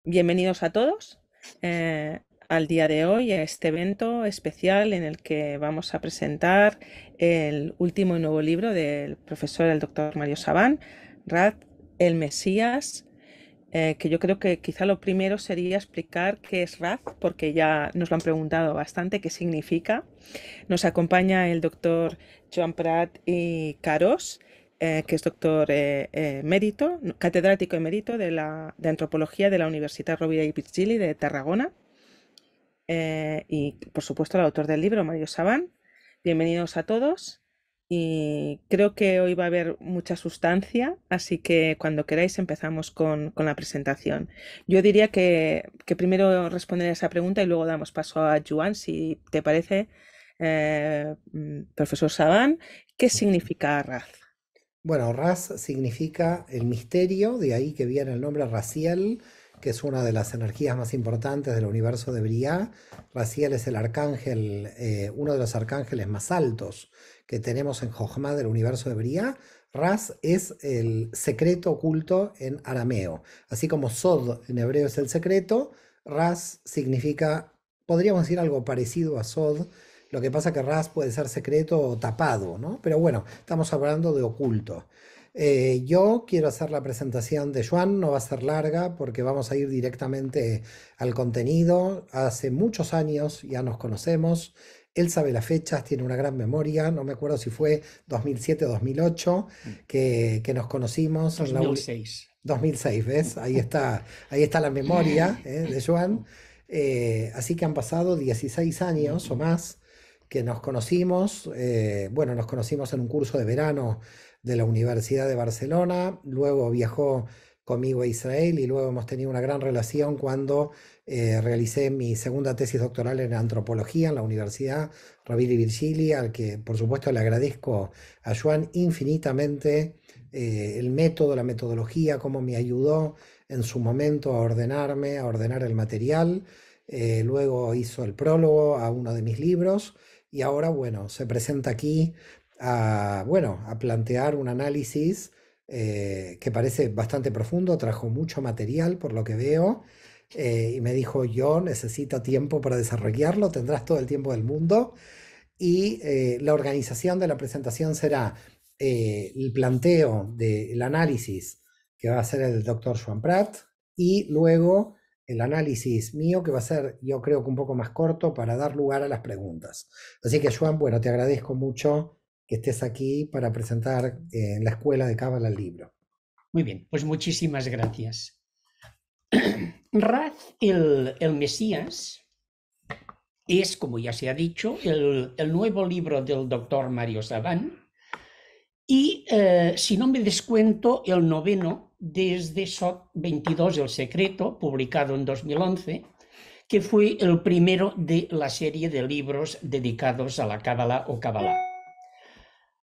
Bienvenidos a todos al día de hoy, a este evento especial en el que vamos a presentar el último y nuevo libro del profesor, el doctor Mario Sabán, Raz, el Mesías, que yo creo que quizá lo primero sería explicar qué es Raz, porque ya nos lo han preguntado bastante, qué significa. Nos acompaña el doctor Joan Prat y Carós, que es doctor emérito, catedrático emérito de Antropología de la Universitat Rovira i Virgili de Tarragona, y por supuesto el autor del libro, Mario Sabán. Bienvenidos a todos y creo que hoy va a haber mucha sustancia, así que cuando queráis empezamos con la presentación. Yo diría que primero responderé a esa pregunta y luego damos paso a Joan, si te parece, profesor Sabán. ¿Qué significa Raz? Bueno, Raz significa el misterio, de ahí que viene el nombre Raziel, que es una de las energías más importantes del universo de Briá. Raziel es el arcángel, uno de los arcángeles más altos que tenemos en Jochma del universo de Briá. Raz es el secreto oculto en arameo. Así como Sod en hebreo es el secreto, Raz significa, podríamos decir algo parecido a Sod. Lo que pasa que Raz puede ser secreto o tapado, ¿no? Pero bueno, estamos hablando de oculto. Yo quiero hacer la presentación de Joan, no va a ser larga porque vamos a ir directamente al contenido. Hace muchos años ya nos conocemos. Él sabe las fechas, tiene una gran memoria. No me acuerdo si fue 2007 o 2008 que nos conocimos. 2006. 2006, ¿ves? Ahí está la memoria de Joan. Así que han pasado 16 años o más que nos conocimos. Bueno, nos conocimos en un curso de verano de la Universidad de Barcelona, luego viajó conmigo a Israel y luego hemos tenido una gran relación cuando realicé mi segunda tesis doctoral en antropología en la Universidad Rovira i Virgili, al que por supuesto le agradezco a Joan infinitamente el método, la metodología, cómo me ayudó en su momento a ordenarme, a ordenar el material. Luego hizo el prólogo a uno de mis libros y ahora, bueno, se presenta aquí a, bueno, a plantear un análisis que parece bastante profundo, trajo mucho material por lo que veo, y me dijo, yo necesito tiempo para desarrollarlo, tendrás todo el tiempo del mundo. Y la organización de la presentación será el planteo del análisis que va a hacer el doctor Joan Prat y luego el análisis mío que va a ser, yo creo que un poco más corto para dar lugar a las preguntas. Así que Joan, bueno, te agradezco mucho que estés aquí para presentar en la escuela de Cábala el libro. Muy bien, pues muchísimas gracias. Raz, el Mesías, es, como ya se ha dicho, el nuevo libro del doctor Mario Sabán y, si no me descuento, el noveno desde SOT 22, El Secreto, publicado en 2011, que fue el primero de la serie de libros dedicados a la Cábala o Kabbalah.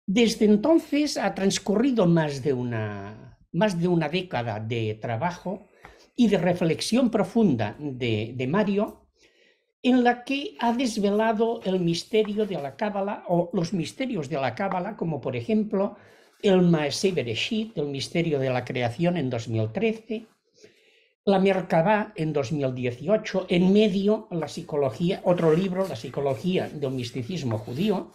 Desde entonces ha transcurrido más de una década de trabajo y de reflexión profunda de Mario, en la que ha desvelado el misterio de la Cábala o los misterios de la Cábala, como por ejemplo el Maaseh Bereshit, el misterio de la creación en 2013, la Merkabah en 2018, en medio la psicología, otro libro, La psicología del misticismo judío,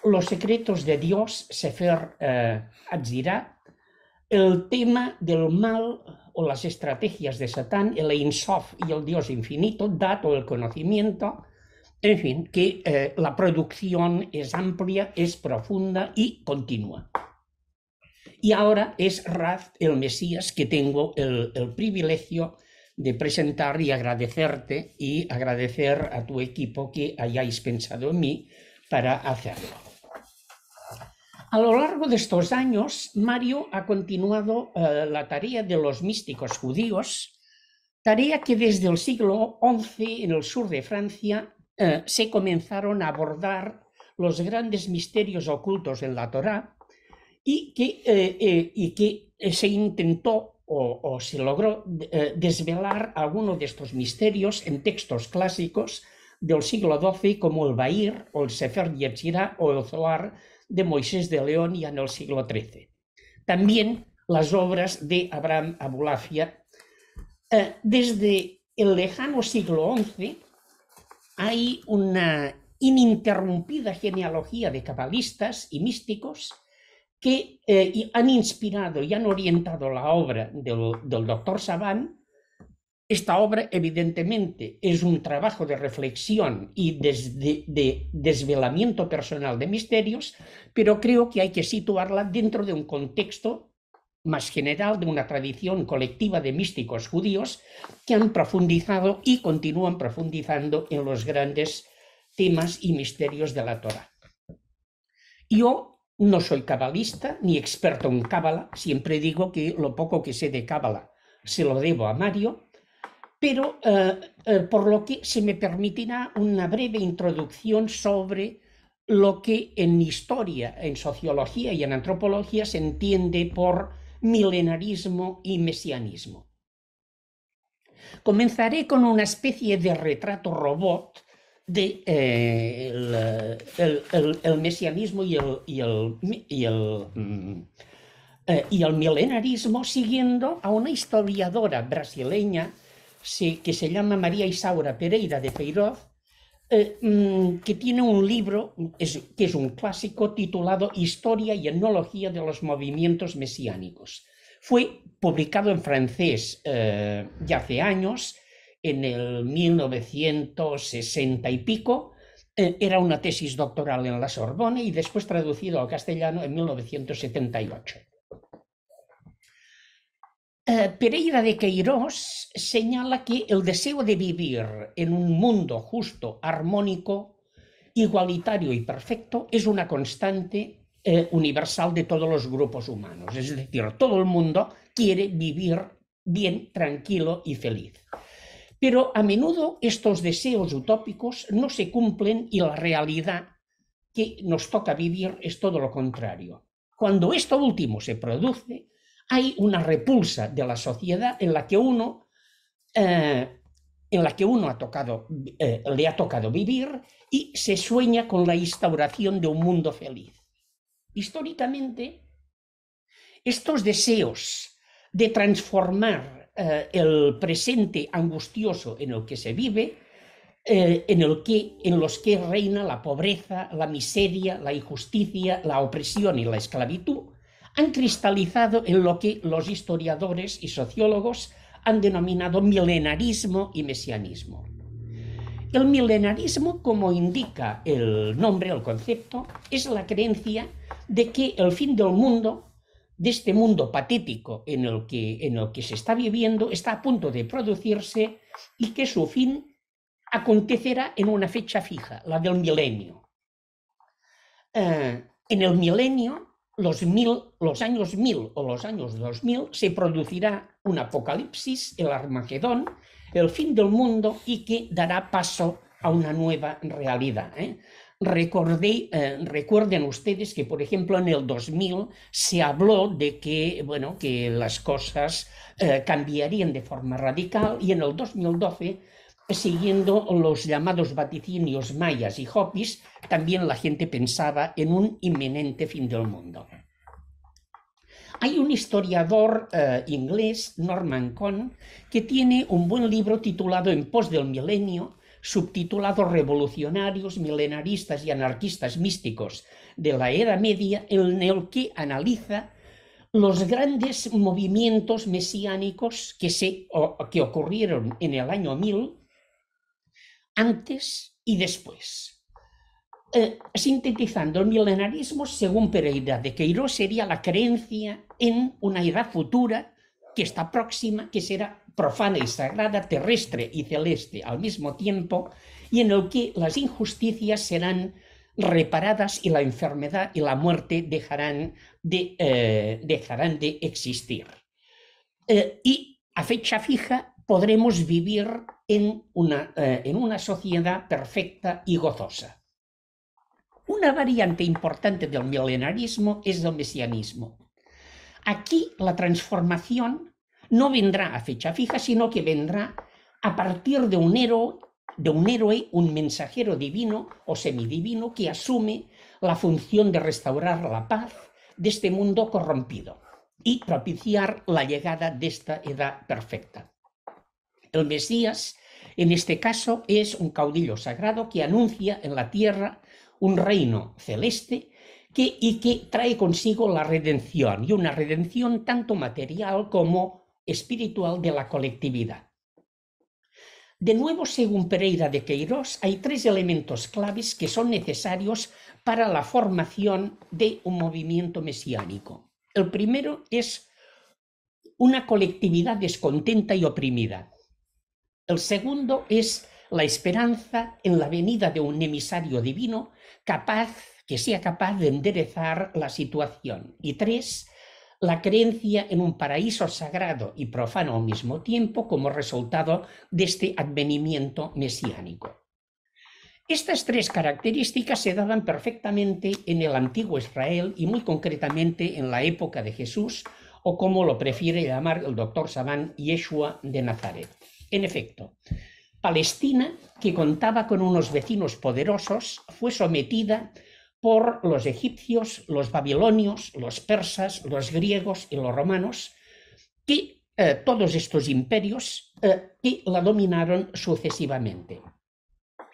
Los secretos de Dios, Sefer Hatzirah, el tema del mal o las estrategias de Satán, el Ein Sof y el Dios infinito, dato el conocimiento, en fin, que la producción es amplia, es profunda y continua. Y ahora es Raz, el Mesías, que tengo el privilegio de presentar y agradecerte y agradecer a tu equipo que hayáis pensado en mí para hacerlo. A lo largo de estos años, Mario ha continuado la tarea de los místicos judíos, tarea que desde el siglo XI en el sur de Francia se comenzaron a abordar los grandes misterios ocultos en la Torá y que se intentó o se logró desvelar algunos de estos misterios en textos clásicos del siglo XII como el Bahir o el Sefer Yetzirah o el Zohar de Moisés de León ya en el siglo XIII. También las obras de Abraham Abulafia Desde el lejano siglo XI hay una ininterrumpida genealogía de cabalistas y místicos que han inspirado y han orientado la obra del doctor Savant. Esta obra, evidentemente, es un trabajo de reflexión y de desvelamiento personal de misterios, pero creo que hay que situarla dentro de un contexto más general de una tradición colectiva de místicos judíos que han profundizado y continúan profundizando en los grandes temas y misterios de la Torá. Yo no soy cabalista ni experto en cábala, siempre digo que lo poco que sé de cábala se lo debo a Mario, pero por lo que se me permitirá una breve introducción sobre lo que en historia, en sociología y en antropología se entiende por milenarismo y mesianismo. Comenzaré con una especie de retrato robot de el mesianismo y el milenarismo, siguiendo a una historiadora brasileña que se llama María Isaura Pereira de Queiroz, que tiene un libro que es un clásico titulado Historia y etnología de los movimientos mesiánicos. Fue publicado en francés ya hace años, en el 1960 y pico. Era una tesis doctoral en la Sorbonne y después traducido al castellano en 1978. Pereira de Queiroz señala que el deseo de vivir en un mundo justo, armónico, igualitario y perfecto es una constante universal de todos los grupos humanos. Es decir, todo el mundo quiere vivir bien, tranquilo y feliz. Pero a menudo estos deseos utópicos no se cumplen y la realidad que nos toca vivir es todo lo contrario. Cuando esto último se produce, hay una repulsa de la sociedad en la que uno le ha tocado vivir y se sueña con la instauración de un mundo feliz. Históricamente, estos deseos de transformar el presente angustioso en el que se vive, en los que reina la pobreza, la miseria, la injusticia, la opresión y la esclavitud, han cristalizado en lo que los historiadores y sociólogos han denominado milenarismo y mesianismo. El milenarismo, como indica el nombre, el concepto, es la creencia de que el fin del mundo, de este mundo patético en el que se está viviendo, está a punto de producirse y que su fin acontecerá en una fecha fija, la del milenio. En el milenio, los años 1000 o los años 2000, se producirá un apocalipsis, el Armagedón, el fin del mundo, y que dará paso a una nueva realidad. Recuerden ustedes que, por ejemplo, en el 2000 se habló de que, que las cosas cambiarían de forma radical, y en el 2012, siguiendo los llamados vaticinios mayas y hopis, también la gente pensaba en un inminente fin del mundo. Hay un historiador inglés, Norman Cohn, que tiene un buen libro titulado En pos del milenio, subtitulado Revolucionarios, milenaristas y anarquistas místicos de la Edad Media, en el que analiza los grandes movimientos mesiánicos que ocurrieron en el año 1000, antes y después. Sintetizando, el milenarismo, según Pereira de Queiroz, sería la creencia en una edad futura que está próxima, que será profana y sagrada, terrestre y celeste al mismo tiempo, y en el que las injusticias serán reparadas y la enfermedad y la muerte dejarán de existir. Y a fecha fija podremos vivir en una sociedad perfecta y gozosa. Una variante importante del milenarismo es el mesianismo. Aquí la transformación no vendrá a fecha fija, sino que vendrá a partir de un héroe, un mensajero divino o semidivino que asume la función de restaurar la paz de este mundo corrompido y propiciar la llegada de esta edad perfecta. El Mesías, en este caso, es un caudillo sagrado que anuncia en la tierra un reino celeste y que trae consigo la redención, y una redención tanto material como espiritual de la colectividad. De nuevo, según Pereira de Queirós, hay tres elementos claves que son necesarios para la formación de un movimiento mesiánico. El primero es una colectividad descontenta y oprimida. El segundo es la esperanza en la venida de un emisario divino que sea capaz de enderezar la situación. Y tres, la creencia en un paraíso sagrado y profano al mismo tiempo como resultado de este advenimiento mesiánico. Estas tres características se daban perfectamente en el antiguo Israel y muy concretamente en la época de Jesús, o como lo prefiere llamar el doctor Saban, Yeshua de Nazaret. En efecto, Palestina, que contaba con unos vecinos poderosos, fue sometida por los egipcios, los babilonios, los persas, los griegos y los romanos, que todos estos imperios que la dominaron sucesivamente.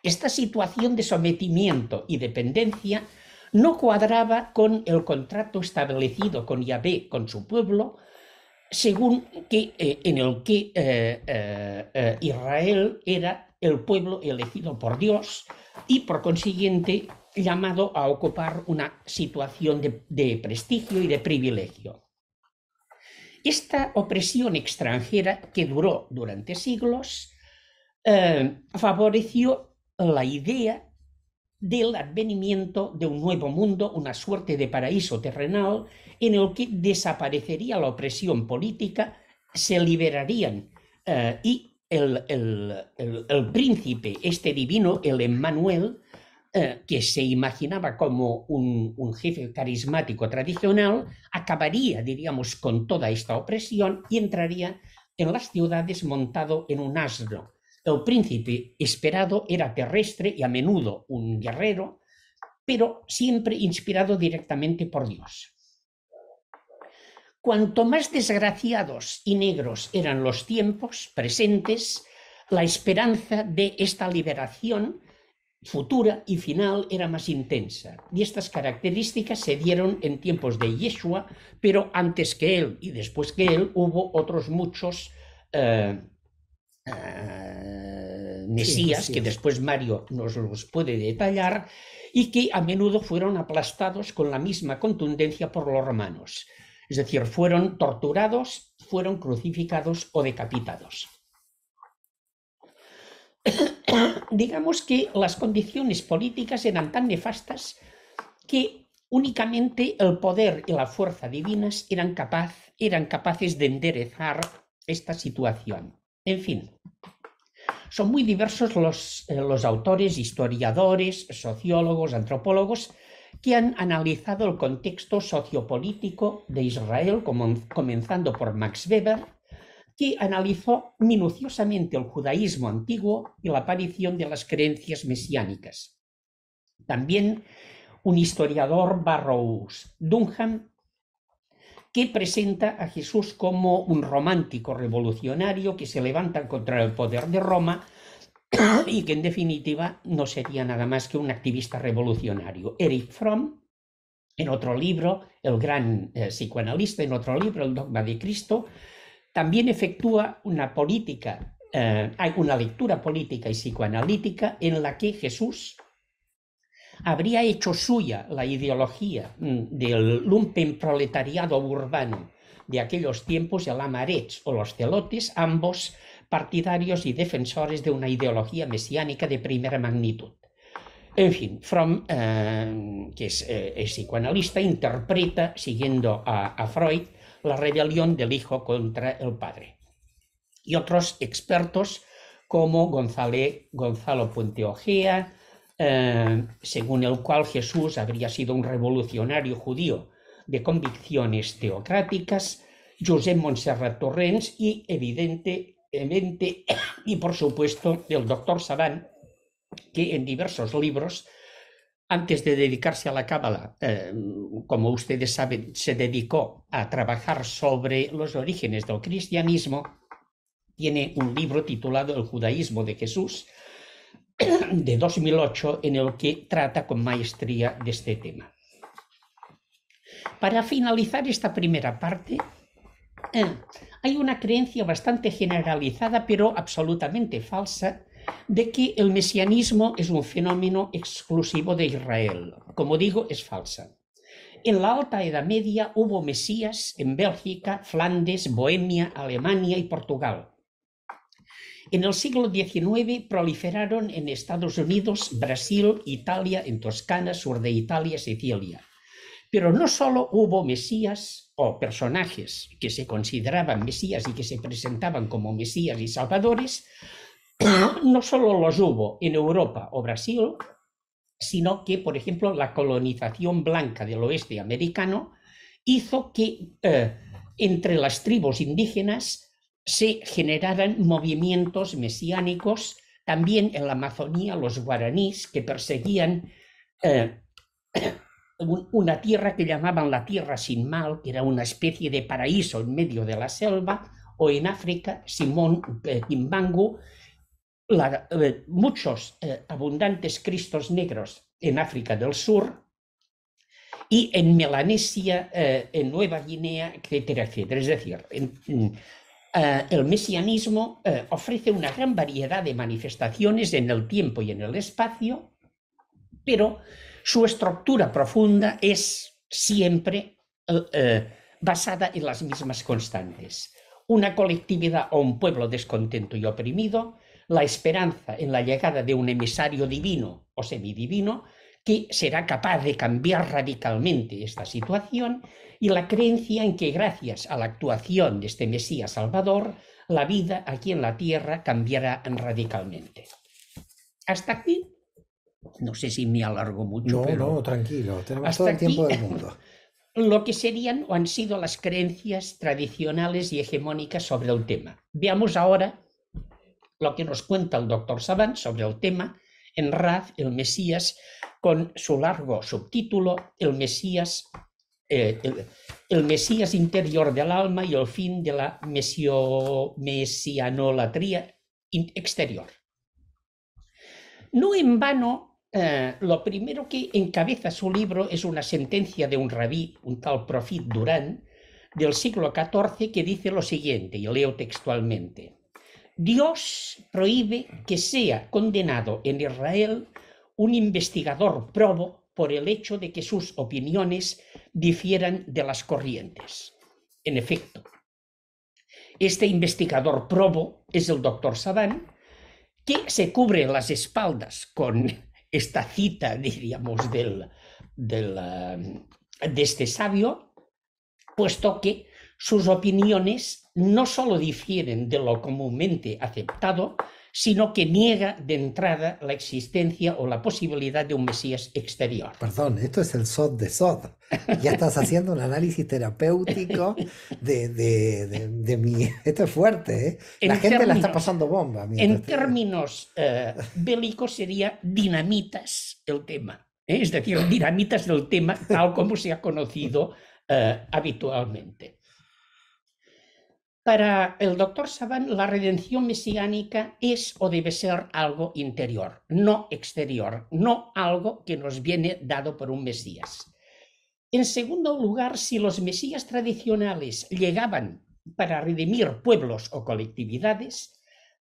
Esta situación de sometimiento y dependencia no cuadraba con el contrato establecido con Yahvé, con su pueblo, según en el que Israel era el pueblo elegido por Dios y por consiguiente llamado a ocupar una situación de prestigio y de privilegio. Esta opresión extranjera, que duró durante siglos, favoreció la idea del advenimiento de un nuevo mundo, una suerte de paraíso terrenal en el que desaparecería la opresión política, se liberarían y el príncipe, este divino, el Emmanuel, que se imaginaba como un jefe carismático tradicional, acabaría, diríamos, con toda esta opresión y entraría en las ciudades montado en un asno. El príncipe esperado era terrestre y a menudo un guerrero, pero siempre inspirado directamente por Dios. Cuanto más desgraciados y negros eran los tiempos presentes, la esperanza de esta liberación futura y final era más intensa. Y estas características se dieron en tiempos de Yeshua, pero antes que él y después que él hubo otros muchos mesías, que después Mario nos los puede detallar, y que a menudo fueron aplastados con la misma contundencia por los romanos. Es decir, fueron torturados, fueron crucificados o decapitados. Digamos que las condiciones políticas eran tan nefastas que únicamente el poder y la fuerza divinas eran capaces de enderezar esta situación. En fin, son muy diversos los autores, historiadores, sociólogos, antropólogos que han analizado el contexto sociopolítico de Israel, comenzando por Max Weber, que analizó minuciosamente el judaísmo antiguo y la aparición de las creencias mesiánicas. También un historiador, Burroughs Dunham, que presenta a Jesús como un romántico revolucionario que se levanta contra el poder de Roma y que en definitiva no sería nada más que un activista revolucionario. Erich Fromm, en otro libro, el gran psicoanalista, en otro libro, El dogma de Cristo, también efectúa hay una lectura política y psicoanalítica en la que Jesús habría hecho suya la ideología del lumpenproletariado urbano de aquellos tiempos, el Amarets o los Zelotes, ambos partidarios y defensores de una ideología mesiánica de primera magnitud. En fin, Fromm, que es psicoanalista, interpreta, siguiendo a Freud, la rebelión del hijo contra el padre. Y otros expertos como Gonzalo Puente Ojea, según el cual Jesús habría sido un revolucionario judío de convicciones teocráticas, Josep Montserrat Torrents y evidentemente, y por supuesto, el doctor Saban, que en diversos libros, antes de dedicarse a la Cábala, como ustedes saben, se dedicó a trabajar sobre los orígenes del cristianismo, tiene un libro titulado El judaísmo de Jesús, de 2008, en el que trata con maestría de este tema. Para finalizar esta primera parte, hay una creencia bastante generalizada, pero absolutamente falsa, de que el mesianismo es un fenómeno exclusivo de Israel. Como digo, es falsa. En la Alta Edad Media hubo mesías en Bélgica, Flandes, Bohemia, Alemania y Portugal. En el siglo XIX proliferaron en Estados Unidos, Brasil, Italia, en Toscana, sur de Italia, Sicilia. Pero no solo hubo mesías o personajes que se consideraban mesías y que se presentaban como mesías y salvadores, no solo los hubo en Europa o Brasil, sino que, por ejemplo, la colonización blanca del oeste americano hizo que entre las tribus indígenas se generaran movimientos mesiánicos. También en la Amazonía, los guaraníes, que perseguían una tierra que llamaban la tierra sin mal, que era una especie de paraíso en medio de la selva, o en África, Simón Kimbangu, muchos abundantes cristos negros en África del Sur y en Melanesia, en Nueva Guinea, etcétera, etcétera. Es decir, el mesianismo ofrece una gran variedad de manifestaciones en el tiempo y en el espacio, pero su estructura profunda es siempre basada en las mismas constantes. Una colectividad o un pueblo descontento y oprimido, la esperanza en la llegada de un emisario divino o semidivino que será capaz de cambiar radicalmente esta situación, y la creencia en que gracias a la actuación de este Mesías Salvador, la vida aquí en la tierra cambiará radicalmente. Hasta aquí, no sé si me alargo mucho, No, tranquilo, tenemos todo el tiempo del mundo. Lo que serían o han sido las creencias tradicionales y hegemónicas sobre el tema. Veamos ahora lo que nos cuenta el doctor Saban sobre el tema en Raz, el Mesías, con su largo subtítulo, el Mesías interior del alma y el fin de la mesianolatría exterior. No en vano, lo primero que encabeza su libro es una sentencia de un rabí, un tal Profit Durán, del siglo XIV, que dice lo siguiente, y leo textualmente: Dios prohíbe que sea condenado en Israel un investigador probo por el hecho de que sus opiniones difieran de las corrientes. En efecto, este investigador probo es el doctor Saban, que se cubre las espaldas con esta cita, diríamos, de este sabio, puesto que sus opiniones no solo difieren de lo comúnmente aceptado, sino que niega de entrada la existencia o la posibilidad de un Mesías exterior. Perdón, esto es el SOT de SOT. Ya estás haciendo un análisis terapéutico de mi... Esto es fuerte, ¿eh? La gente la está pasando bomba. En términos bélicos sería dinamitas el tema. Es decir, dinamitas del tema tal como se ha conocido habitualmente. Para el doctor Saban, la redención mesiánica es o debe ser algo interior, no exterior, no algo que nos viene dado por un Mesías. En segundo lugar, si los Mesías tradicionales llegaban para redimir pueblos o colectividades,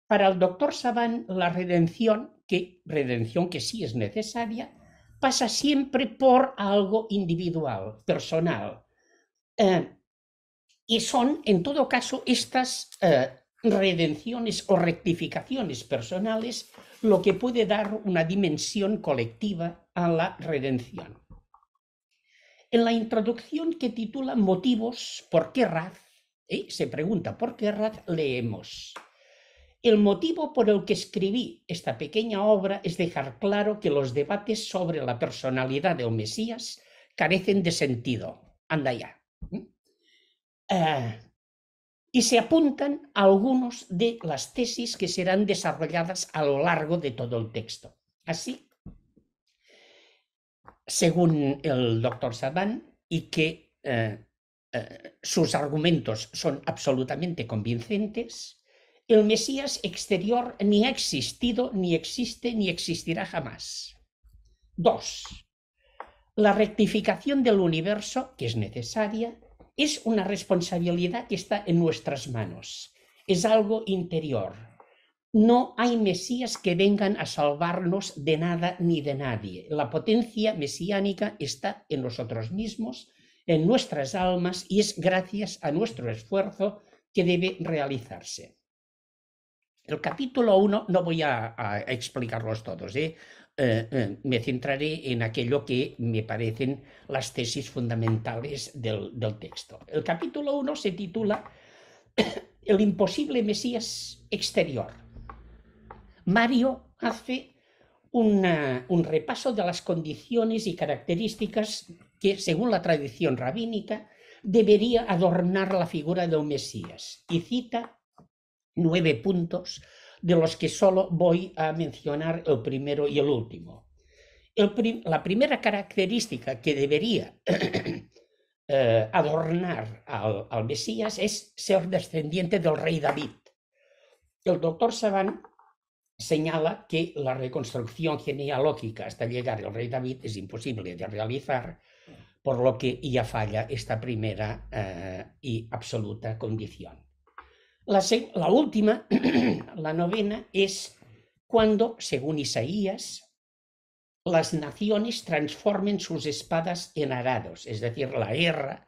para el doctor Saban la redención que sí es necesaria, pasa siempre por algo individual, personal. Y son, en todo caso, estas redenciones o rectificaciones personales lo que puede dar una dimensión colectiva a la redención. En la introducción que titula Motivos, ¿por qué Raz? Se pregunta, ¿por qué Raz? Leemos: el motivo por el que escribí esta pequeña obra es dejar claro que los debates sobre la personalidad del Mesías carecen de sentido. Anda ya. Y se apuntan algunos de las tesis que serán desarrolladas a lo largo de todo el texto. Así, según el doctor Saban, y que sus argumentos son absolutamente convincentes, el Mesías exterior ni ha existido, ni existe, ni existirá jamás. 2. La rectificación del universo, que es necesaria, es una responsabilidad que está en nuestras manos. Es algo interior. No hay Mesías que vengan a salvarnos de nada ni de nadie. La potencia mesiánica está en nosotros mismos, en nuestras almas, y es gracias a nuestro esfuerzo que debe realizarse. El capítulo 1 no voy a explicarlos todos, me centraré en aquello que me parecen las tesis fundamentales del texto. El capítulo 1 se titula El imposible Mesías exterior. Mario hace un repaso de las condiciones y características que, según la tradición rabínica, debería adornar la figura de un Mesías, y cita 9 puntos, de los que solo voy a mencionar el primero y el último. La primera característica que debería adornar al Mesías es ser descendiente del rey David. El doctor Saban señala que la reconstrucción genealógica hasta llegar al rey David es imposible de realizar, por lo que ya falla esta primera y absoluta condición. La última, la novena, es cuando, según Isaías, las naciones transformen sus espadas en arados, es decir, la guerra,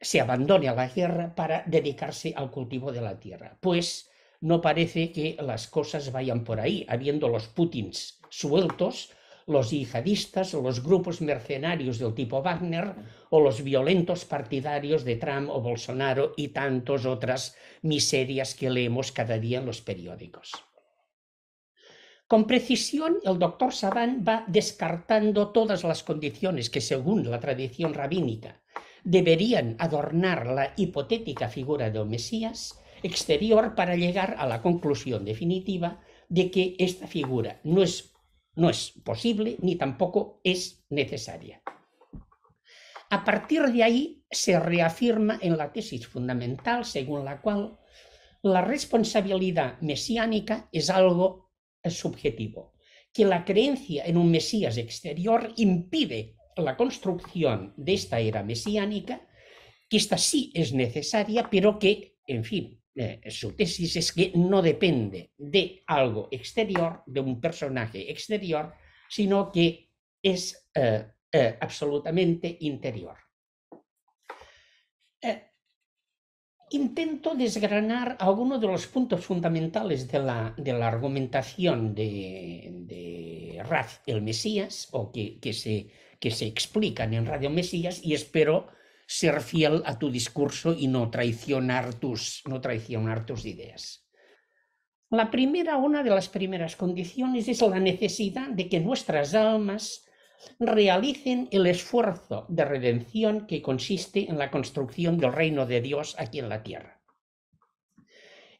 se abandone a la guerra para dedicarse al cultivo de la tierra. Pues no parece que las cosas vayan por ahí, habiendo los Putins sueltos, los yihadistas o los grupos mercenarios del tipo Wagner o los violentos partidarios de Trump o Bolsonaro y tantas otras miserias que leemos cada día en los periódicos. Con precisión, el doctor Saban va descartando todas las condiciones que, según la tradición rabínica, deberían adornar la hipotética figura del Mesías exterior para llegar a la conclusión definitiva de que esta figura no es posible ni tampoco es necesaria. A partir de ahí se reafirma en la tesis fundamental según la cual la responsabilidad mesiánica es algo subjetivo, que la creencia en un Mesías exterior impide la construcción de esta era mesiánica, que esta sí es necesaria, pero que, en fin, su tesis es que no depende de algo exterior, de un personaje exterior, sino que es absolutamente interior. Intento desgranar algunos de los puntos fundamentales de la argumentación de Raz el Mesías, o que se explican en Radio Mesías, y espero ser fiel a tu discurso y no traicionar tus ideas. Una de las primeras condiciones es la necesidad de que nuestras almas realicen el esfuerzo de redención que consiste en la construcción del reino de Dios aquí en la tierra.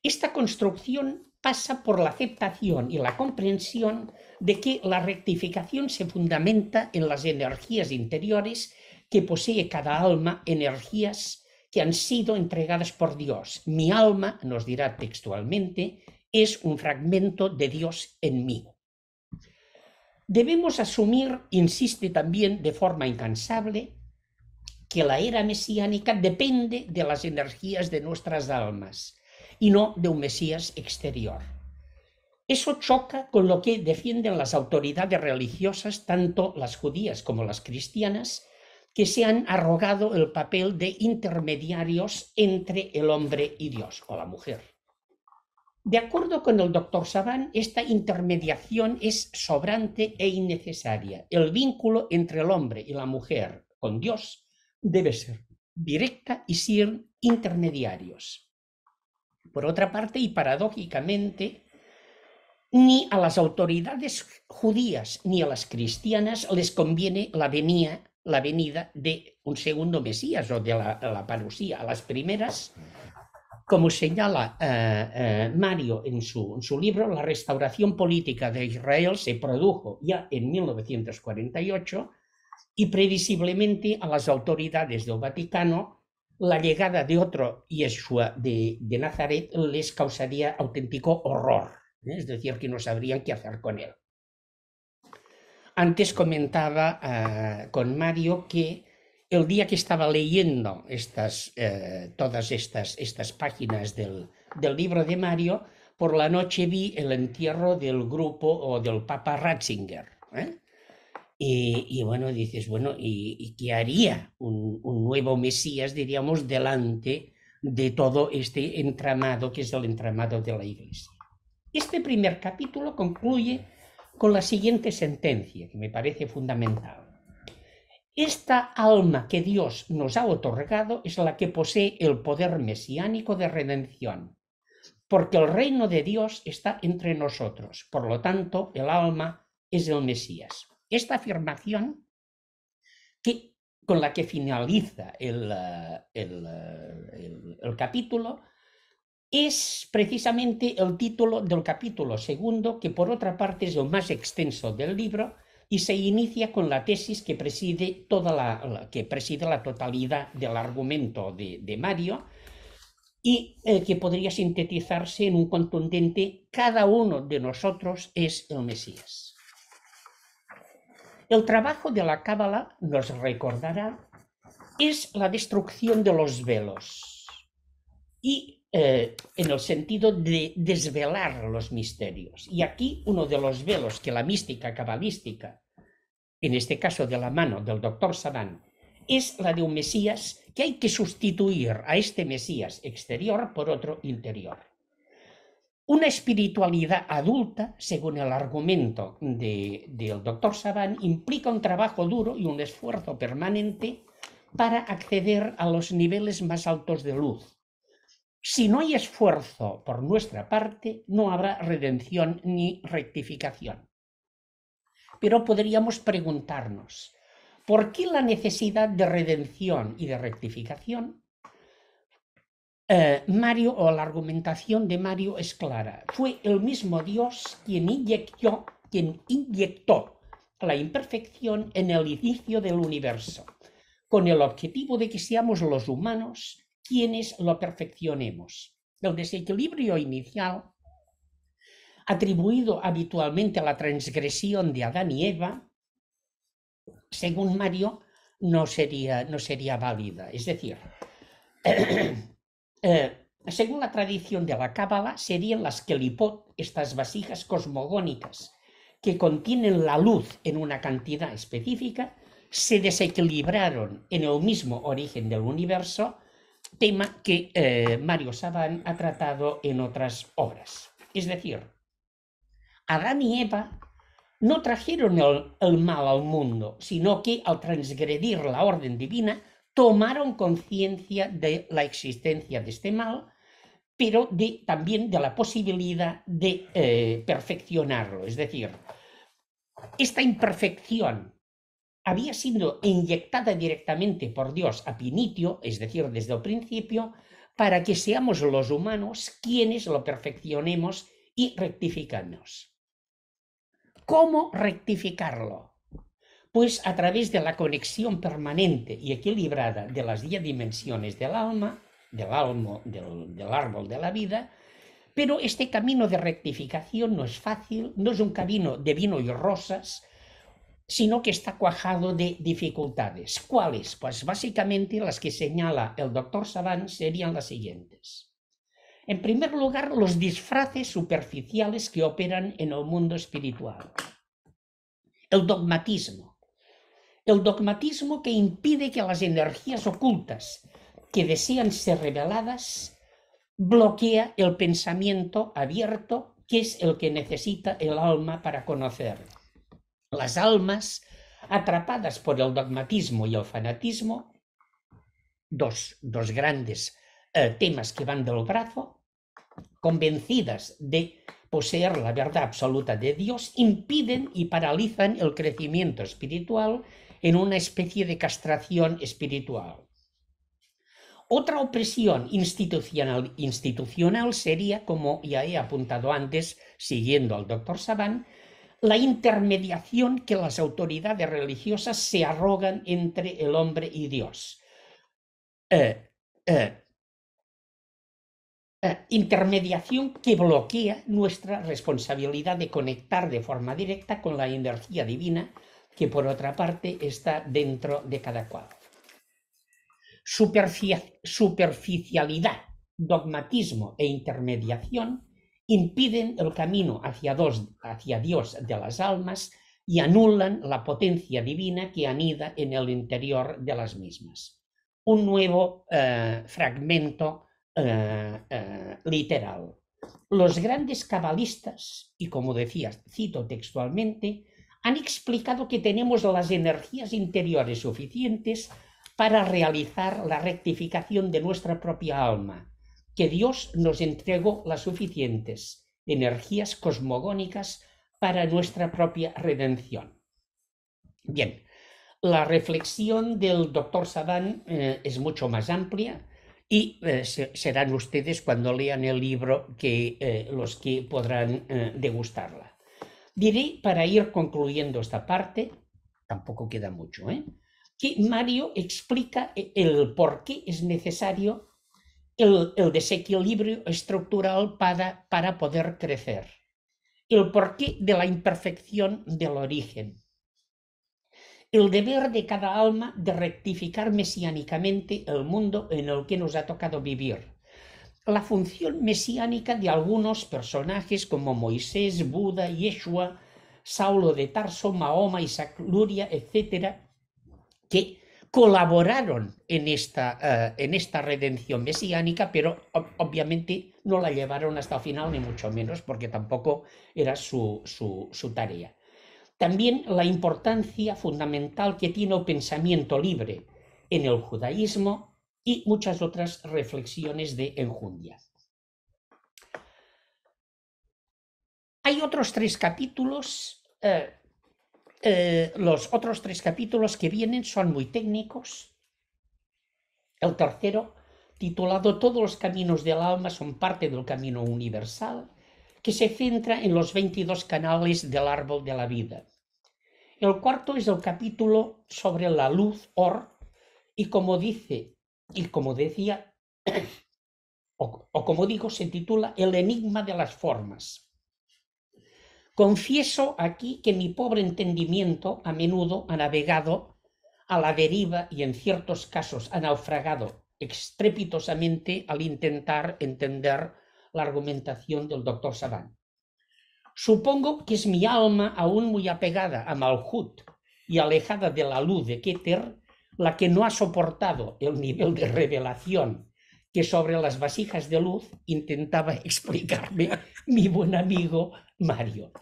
Esta construcción pasa por la aceptación y la comprensión de que la rectificación se fundamenta en las energías interiores que posee cada alma, energías que han sido entregadas por Dios. Mi alma, nos dirá textualmente, es un fragmento de Dios en mí. Debemos asumir, insiste también de forma incansable, que la era mesiánica depende de las energías de nuestras almas y no de un Mesías exterior. Eso choca con lo que defienden las autoridades religiosas, tanto las judías como las cristianas, que se han arrogado el papel de intermediarios entre el hombre y Dios, o la mujer. De acuerdo con el doctor Saban, esta intermediación es sobrante e innecesaria. El vínculo entre el hombre y la mujer con Dios debe ser directa y sin intermediarios. Por otra parte, y paradójicamente, ni a las autoridades judías ni a las cristianas les conviene la venida de un segundo Mesías o de la parusía. A las primeras, como señala Mario en su libro, la restauración política de Israel se produjo ya en 1948 y previsiblemente a las autoridades del Vaticano la llegada de otro Yeshua de Nazaret les causaría auténtico horror, es decir, que no sabrían qué hacer con él. Antes comentaba con Mario que el día que estaba leyendo todas estas páginas del libro de Mario, por la noche vi el entierro del grupo o del Papa Ratzinger. Y bueno, dices, bueno, ¿y qué haría un nuevo Mesías, diríamos, delante de todo este entramado que es el entramado de la Iglesia? Este primer capítulo concluye con la siguiente sentencia, que me parece fundamental. Esta alma que Dios nos ha otorgado es la que posee el poder mesiánico de redención, porque el reino de Dios está entre nosotros. Por lo tanto, el alma es el Mesías. Esta afirmación, con la que finaliza el capítulo, es precisamente el título del capítulo segundo, que por otra parte es el más extenso del libro y se inicia con la tesis que preside la totalidad del argumento de Mario y que podría sintetizarse en un contundente: cada uno de nosotros es el Mesías. El trabajo de la Cábala, nos recordará, es la destrucción de los velos y en el sentido de desvelar los misterios. Y aquí uno de los velos que la mística cabalística, en este caso de la mano del doctor Saban, es la de un Mesías que hay que sustituir a este Mesías exterior por otro interior. Una espiritualidad adulta, según el argumento del doctor Saban, implica un trabajo duro y un esfuerzo permanente para acceder a los niveles más altos de luz. Si no hay esfuerzo por nuestra parte, no habrá redención ni rectificación. Pero podríamos preguntarnos, ¿por qué la necesidad de redención y de rectificación? Mario, o la argumentación de Mario es clara. Fue el mismo Dios quien inyectó la imperfección en el inicio del universo, con el objetivo de que seamos los humanos quienes lo perfeccionemos. El desequilibrio inicial, atribuido habitualmente a la transgresión de Adán y Eva, según Mario, no sería válida. Es decir, según la tradición de la Cábala, serían las Kelipot, estas vasijas cosmogónicas que contienen la luz en una cantidad específica, se desequilibraron en el mismo origen del universo, tema que Mario Saban ha tratado en otras obras. Es decir, Adán y Eva no trajeron el mal al mundo, sino que al transgredir la orden divina tomaron conciencia de la existencia de este mal, pero también de la posibilidad de perfeccionarlo. Es decir, esta imperfección había sido inyectada directamente por Dios a Pinitio, es decir, desde el principio, para que seamos los humanos quienes lo perfeccionemos y rectificamos. ¿Cómo rectificarlo? Pues a través de la conexión permanente y equilibrada de las 10 dimensiones del alma, del árbol de la vida, pero este camino de rectificación no es fácil, no es un camino de vino y rosas, sino que está cuajado de dificultades. ¿Cuáles? Pues básicamente las que señala el doctor Saban serían las siguientes. En primer lugar, los disfraces superficiales que operan en el mundo espiritual. El dogmatismo. El dogmatismo que impide que las energías ocultas que desean ser reveladas bloquea el pensamiento abierto, que es el que necesita el alma para conocer. Las almas atrapadas por el dogmatismo y el fanatismo, dos grandes temas que van del brazo, convencidas de poseer la verdad absoluta de Dios, impiden y paralizan el crecimiento espiritual en una especie de castración espiritual. Otra opresión institucional sería, como ya he apuntado antes, siguiendo al doctor Saban, la intermediación que las autoridades religiosas se arrogan entre el hombre y Dios. intermediación que bloquea nuestra responsabilidad de conectar de forma directa con la energía divina que por otra parte está dentro de cada cual. Superficialidad, dogmatismo e intermediación impiden el camino hacia Dios de las almas y anulan la potencia divina que anida en el interior de las mismas. Un nuevo fragmento literal. Los grandes cabalistas, y como decía, cito textualmente, han explicado que tenemos las energías interiores suficientes para realizar la rectificación de nuestra propia alma, que Dios nos entregó las suficientes energías cosmogónicas para nuestra propia redención. Bien, la reflexión del doctor Saban es mucho más amplia y serán ustedes cuando lean el libro los que podrán degustarla. Diré, para ir concluyendo esta parte, tampoco queda mucho, que Mario explica el por qué es necesario el desequilibrio estructural para poder crecer, el porqué de la imperfección del origen, el deber de cada alma de rectificar mesiánicamente el mundo en el que nos ha tocado vivir, la función mesiánica de algunos personajes como Moisés, Buda, Yeshua, Saulo de Tarso, Mahoma, Isaac Luria, etc., que colaboraron en esta redención mesiánica, pero obviamente no la llevaron hasta el final, ni mucho menos, porque tampoco era su tarea. También la importancia fundamental que tiene el pensamiento libre en el judaísmo y muchas otras reflexiones de enjundia. Hay otros 3 capítulos. Los otros 3 capítulos que vienen son muy técnicos. El tercero, titulado Todos los caminos del alma son parte del camino universal, que se centra en los 22 canales del árbol de la vida. El cuarto es el capítulo sobre la luz Or, y como decía, o como digo, se titula El enigma de las formas. Confieso aquí que mi pobre entendimiento a menudo ha navegado a la deriva y en ciertos casos ha naufragado estrepitosamente al intentar entender la argumentación del doctor Saban. Supongo que es mi alma aún muy apegada a Malhut y alejada de la luz de Keter la que no ha soportado el nivel de revelación que sobre las vasijas de luz intentaba explicarme mi buen amigo Mario.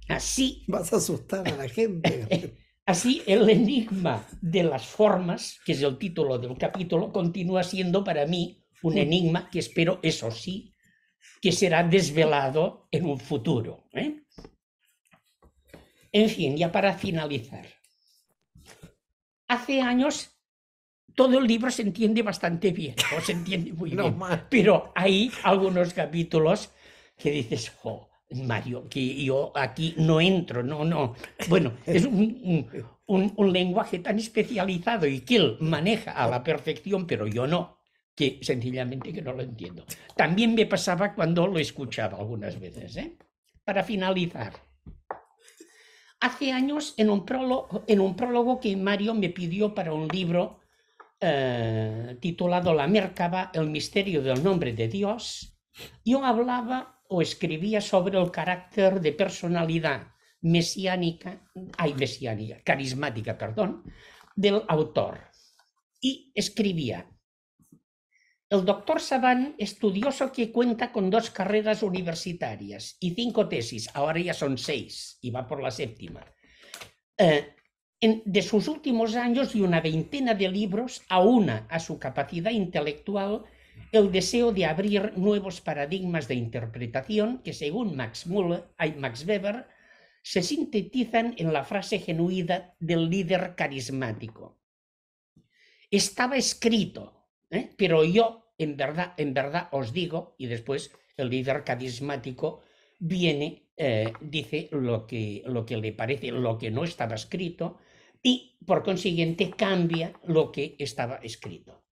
Así, vas a asustar a la gente. Así, el enigma de las formas, que es el título del capítulo, continúa siendo para mí un enigma que espero, eso sí, que será desvelado en un futuro. En fin, ya para finalizar. Hace años todo el libro se entiende bastante bien, o se entiende muy bien, pero hay algunos capítulos que dices, Mario, que yo aquí no entro, no. Bueno, es un lenguaje tan especializado y que él maneja a la perfección, pero yo no, que sencillamente que no lo entiendo. También me pasaba cuando lo escuchaba algunas veces. Para finalizar, hace años en un prólogo que Mario me pidió para un libro titulado La Merkaba, el misterio del nombre de Dios, yo hablaba o escribía sobre el carácter de personalidad carismática, del autor. Y escribía: el doctor Saban, estudioso que cuenta con 2 carreras universitarias y 5 tesis, ahora ya son 6 y va por la 7ª, de sus últimos años y una veintena de libros, aúna a su capacidad intelectual el deseo de abrir nuevos paradigmas de interpretación que, según Max Weber, se sintetizan en la frase genuina del líder carismático. Estaba escrito, pero yo en verdad os digo, y después el líder carismático viene, dice lo que le parece, lo que no estaba escrito, y por consiguiente cambia lo que estaba escrito.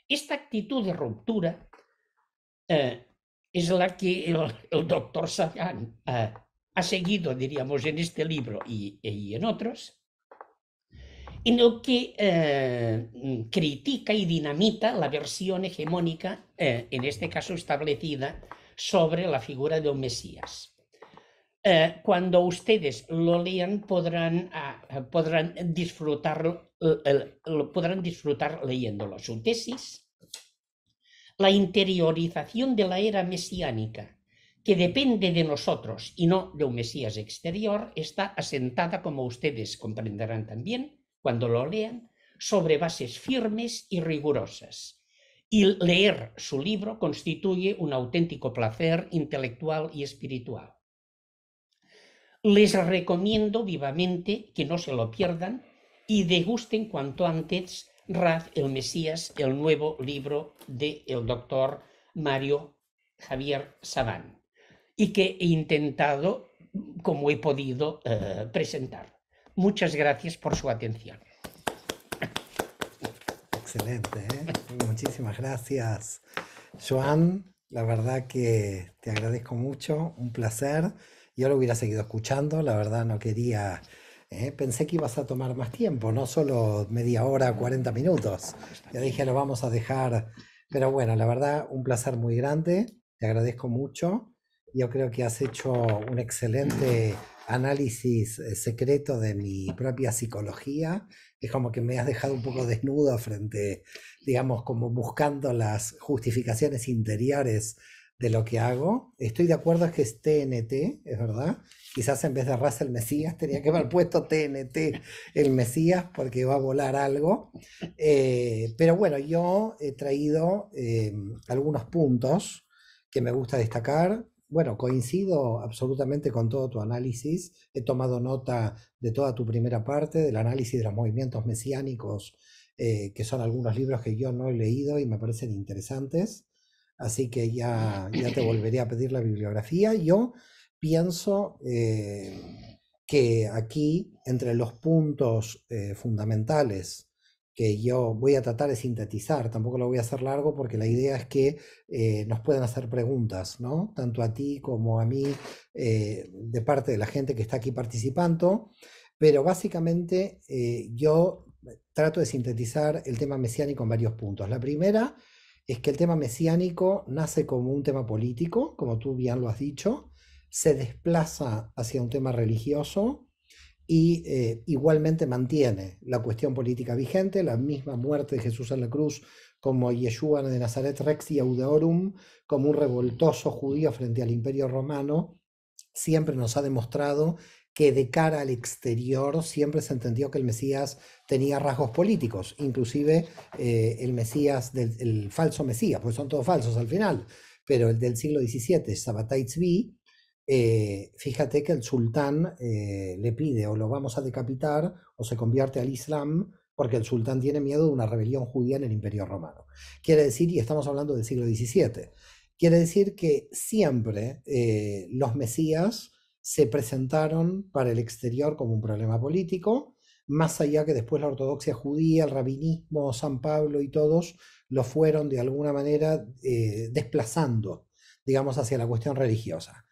Esta actitud de ruptura es la que el doctor Sagan ha seguido, diríamos, en este libro y en otros, en el que critica y dinamita la versión hegemónica, en este caso establecida, sobre la figura del Mesías. Cuando ustedes lo lean podrán disfrutar leyéndolo. Su tesis, la interiorización de la era mesiánica, que depende de nosotros y no de un Mesías exterior, está asentada, como ustedes comprenderán también cuando lo lean, sobre bases firmes y rigurosas. Y leer su libro constituye un auténtico placer intelectual y espiritual. Les recomiendo vivamente que no se lo pierdan y degusten cuanto antes Raz, el Mesías, el nuevo libro del doctor Mario Javier Saban, y que he intentado, como he podido, presentar. Muchas gracias por su atención. Excelente, ¿eh? Muchísimas gracias, Joan. La verdad que te agradezco mucho, un placer. Yo lo hubiera seguido escuchando, la verdad no quería, pensé que ibas a tomar más tiempo, no solo media hora, 40 minutos. Ya dije, lo vamos a dejar, pero bueno, la verdad, un placer muy grande, te agradezco mucho. Yo creo que has hecho un excelente análisis secreto de mi propia psicología. Es como que me has dejado un poco desnudo frente, digamos, como buscando las justificaciones interiores de lo que hago. Estoy de acuerdo, es que es TNT, es verdad. Quizás en vez de Raz el Mesías tenía que haber puesto TNT el Mesías porque va a volar algo. Pero bueno, yo he traído algunos puntos que me gusta destacar. Bueno, coincido absolutamente con todo tu análisis. He tomado nota de toda tu primera parte, del análisis de los movimientos mesiánicos, que son algunos libros que yo no he leído y me parecen interesantes. Así que ya te volveré a pedir la bibliografía. Yo pienso que aquí, entre los puntos fundamentales que yo voy a tratar de sintetizar, tampoco lo voy a hacer largo porque la idea es que nos puedan hacer preguntas, ¿no? Tanto a ti como a mí, de parte de la gente que está aquí participando, pero básicamente yo trato de sintetizar el tema mesiánico en varios puntos. La primera es que el tema mesiánico nace como un tema político, como tú bien lo has dicho, se desplaza hacia un tema religioso, y igualmente mantiene la cuestión política vigente, la misma muerte de Jesús en la cruz como Yeshua de Nazaret Rex y Audeorum, como un revoltoso judío frente al Imperio Romano, siempre nos ha demostrado que de cara al exterior siempre se entendió que el Mesías tenía rasgos políticos, inclusive el Mesías, el falso Mesías, pues son todos falsos al final, pero el del siglo XVII, Sabbatai Tzvi, fíjate que el sultán le pide o lo vamos a decapitar o se convierte al Islam porque el sultán tiene miedo de una rebelión judía en el Imperio Romano. Quiere decir, y estamos hablando del siglo XVII, quiere decir que siempre los mesías se presentaron para el exterior como un problema político, más allá que después la ortodoxia judía, el rabinismo, San Pablo y todos lo fueron de alguna manera desplazando, digamos, hacia la cuestión religiosa.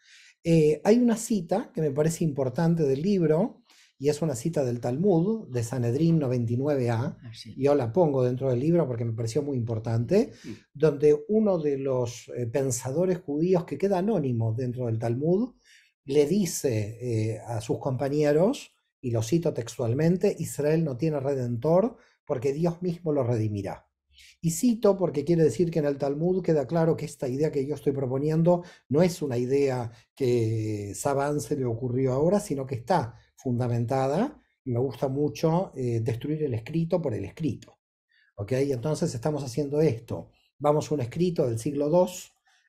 Hay una cita que me parece importante del libro, y es una cita del Talmud, de Sanedrín 99a, yo la pongo dentro del libro porque me pareció muy importante, donde uno de los pensadores judíos que queda anónimo dentro del Talmud, le dice a sus compañeros, y lo cito textualmente, Israel no tiene redentor porque Dios mismo lo redimirá. Y cito porque quiere decir que en el Talmud queda claro que esta idea que yo estoy proponiendo no es una idea que Saban se le ocurrió ahora, sino que está fundamentada, y me gusta mucho destruir el escrito por el escrito. ¿Ok? Entonces estamos haciendo esto. Vamos a un escrito del siglo II,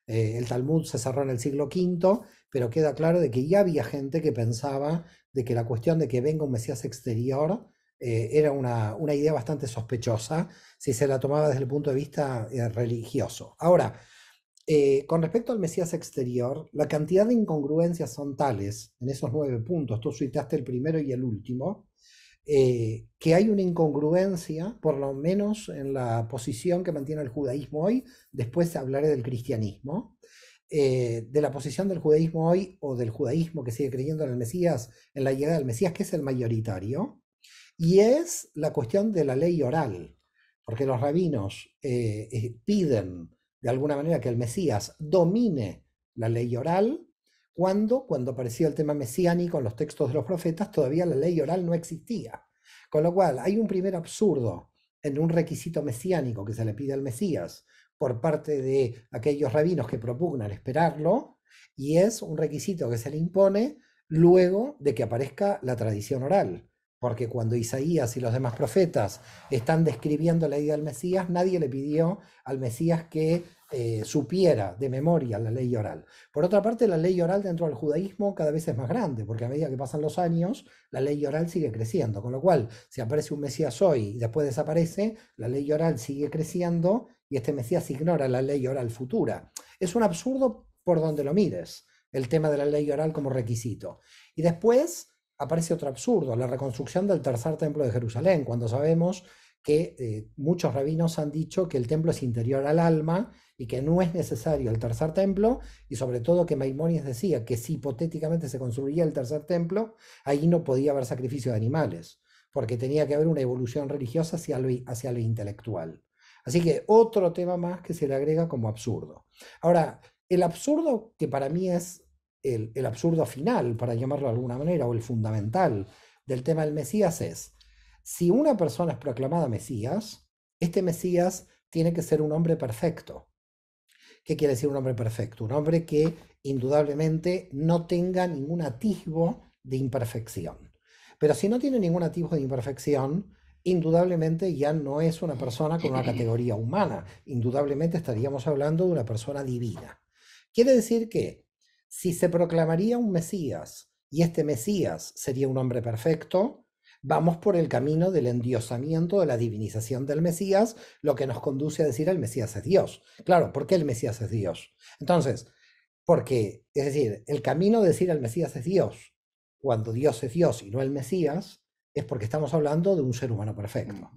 el Talmud se cerró en el siglo V, pero queda claro de que ya había gente que pensaba de que la cuestión de que venga un Mesías exterior era una idea bastante sospechosa si se la tomaba desde el punto de vista religioso. Ahora, con respecto al Mesías exterior, la cantidad de incongruencias son tales en esos 9 puntos, tú citaste el primero y el último, que hay una incongruencia, por lo menos en la posición que mantiene el judaísmo hoy. Después hablaré del cristianismo. De la posición del judaísmo hoy, o del judaísmo que sigue creyendo en el Mesías, en la llegada del Mesías, que es el mayoritario, y es la cuestión de la ley oral, porque los rabinos piden de alguna manera que el Mesías domine la ley oral, cuando apareció el tema mesiánico en los textos de los profetas, todavía la ley oral no existía. Con lo cual hay un primer absurdo en un requisito mesiánico que se le pide al Mesías por parte de aquellos rabinos que propugnan esperarlo, y es un requisito que se le impone luego de que aparezca la tradición oral. Porque cuando Isaías y los demás profetas están describiendo la idea del Mesías, nadie le pidió al Mesías que supiera de memoria la ley oral. Por otra parte, la ley oral dentro del judaísmo cada vez es más grande, porque a medida que pasan los años, la ley oral sigue creciendo. Con lo cual, si aparece un Mesías hoy y después desaparece, la ley oral sigue creciendo y este Mesías ignora la ley oral futura. Es un absurdo por donde lo mires, el tema de la ley oral como requisito. Y después aparece otro absurdo, la reconstrucción del tercer templo de Jerusalén, cuando sabemos que muchos rabinos han dicho que el templo es interior al alma y que no es necesario el tercer templo, y sobre todo que Maimónides decía que si hipotéticamente se construía el tercer templo, ahí no podía haber sacrificio de animales, porque tenía que haber una evolución religiosa hacia lo intelectual. Así que otro tema más que se le agrega como absurdo. Ahora, el absurdo que para mí es el absurdo final, para llamarlo de alguna manera, o el fundamental del tema del Mesías es, si una persona es proclamada Mesías, este Mesías tiene que ser un hombre perfecto. ¿Qué quiere decir un hombre perfecto? Un hombre que indudablemente no tenga ningún atisbo de imperfección. Pero si no tiene ningún atisbo de imperfección, indudablemente ya no es una persona con una categoría humana. Indudablemente estaríamos hablando de una persona divina. Quiere decir que si se proclamaría un Mesías y este Mesías sería un hombre perfecto, vamos por el camino del endiosamiento, de la divinización del Mesías, lo que nos conduce a decir el Mesías es Dios. Claro, ¿por qué el Mesías es Dios? Entonces, porque, es decir, el camino de decir el Mesías es Dios, cuando Dios es Dios y no el Mesías, es porque estamos hablando de un ser humano perfecto.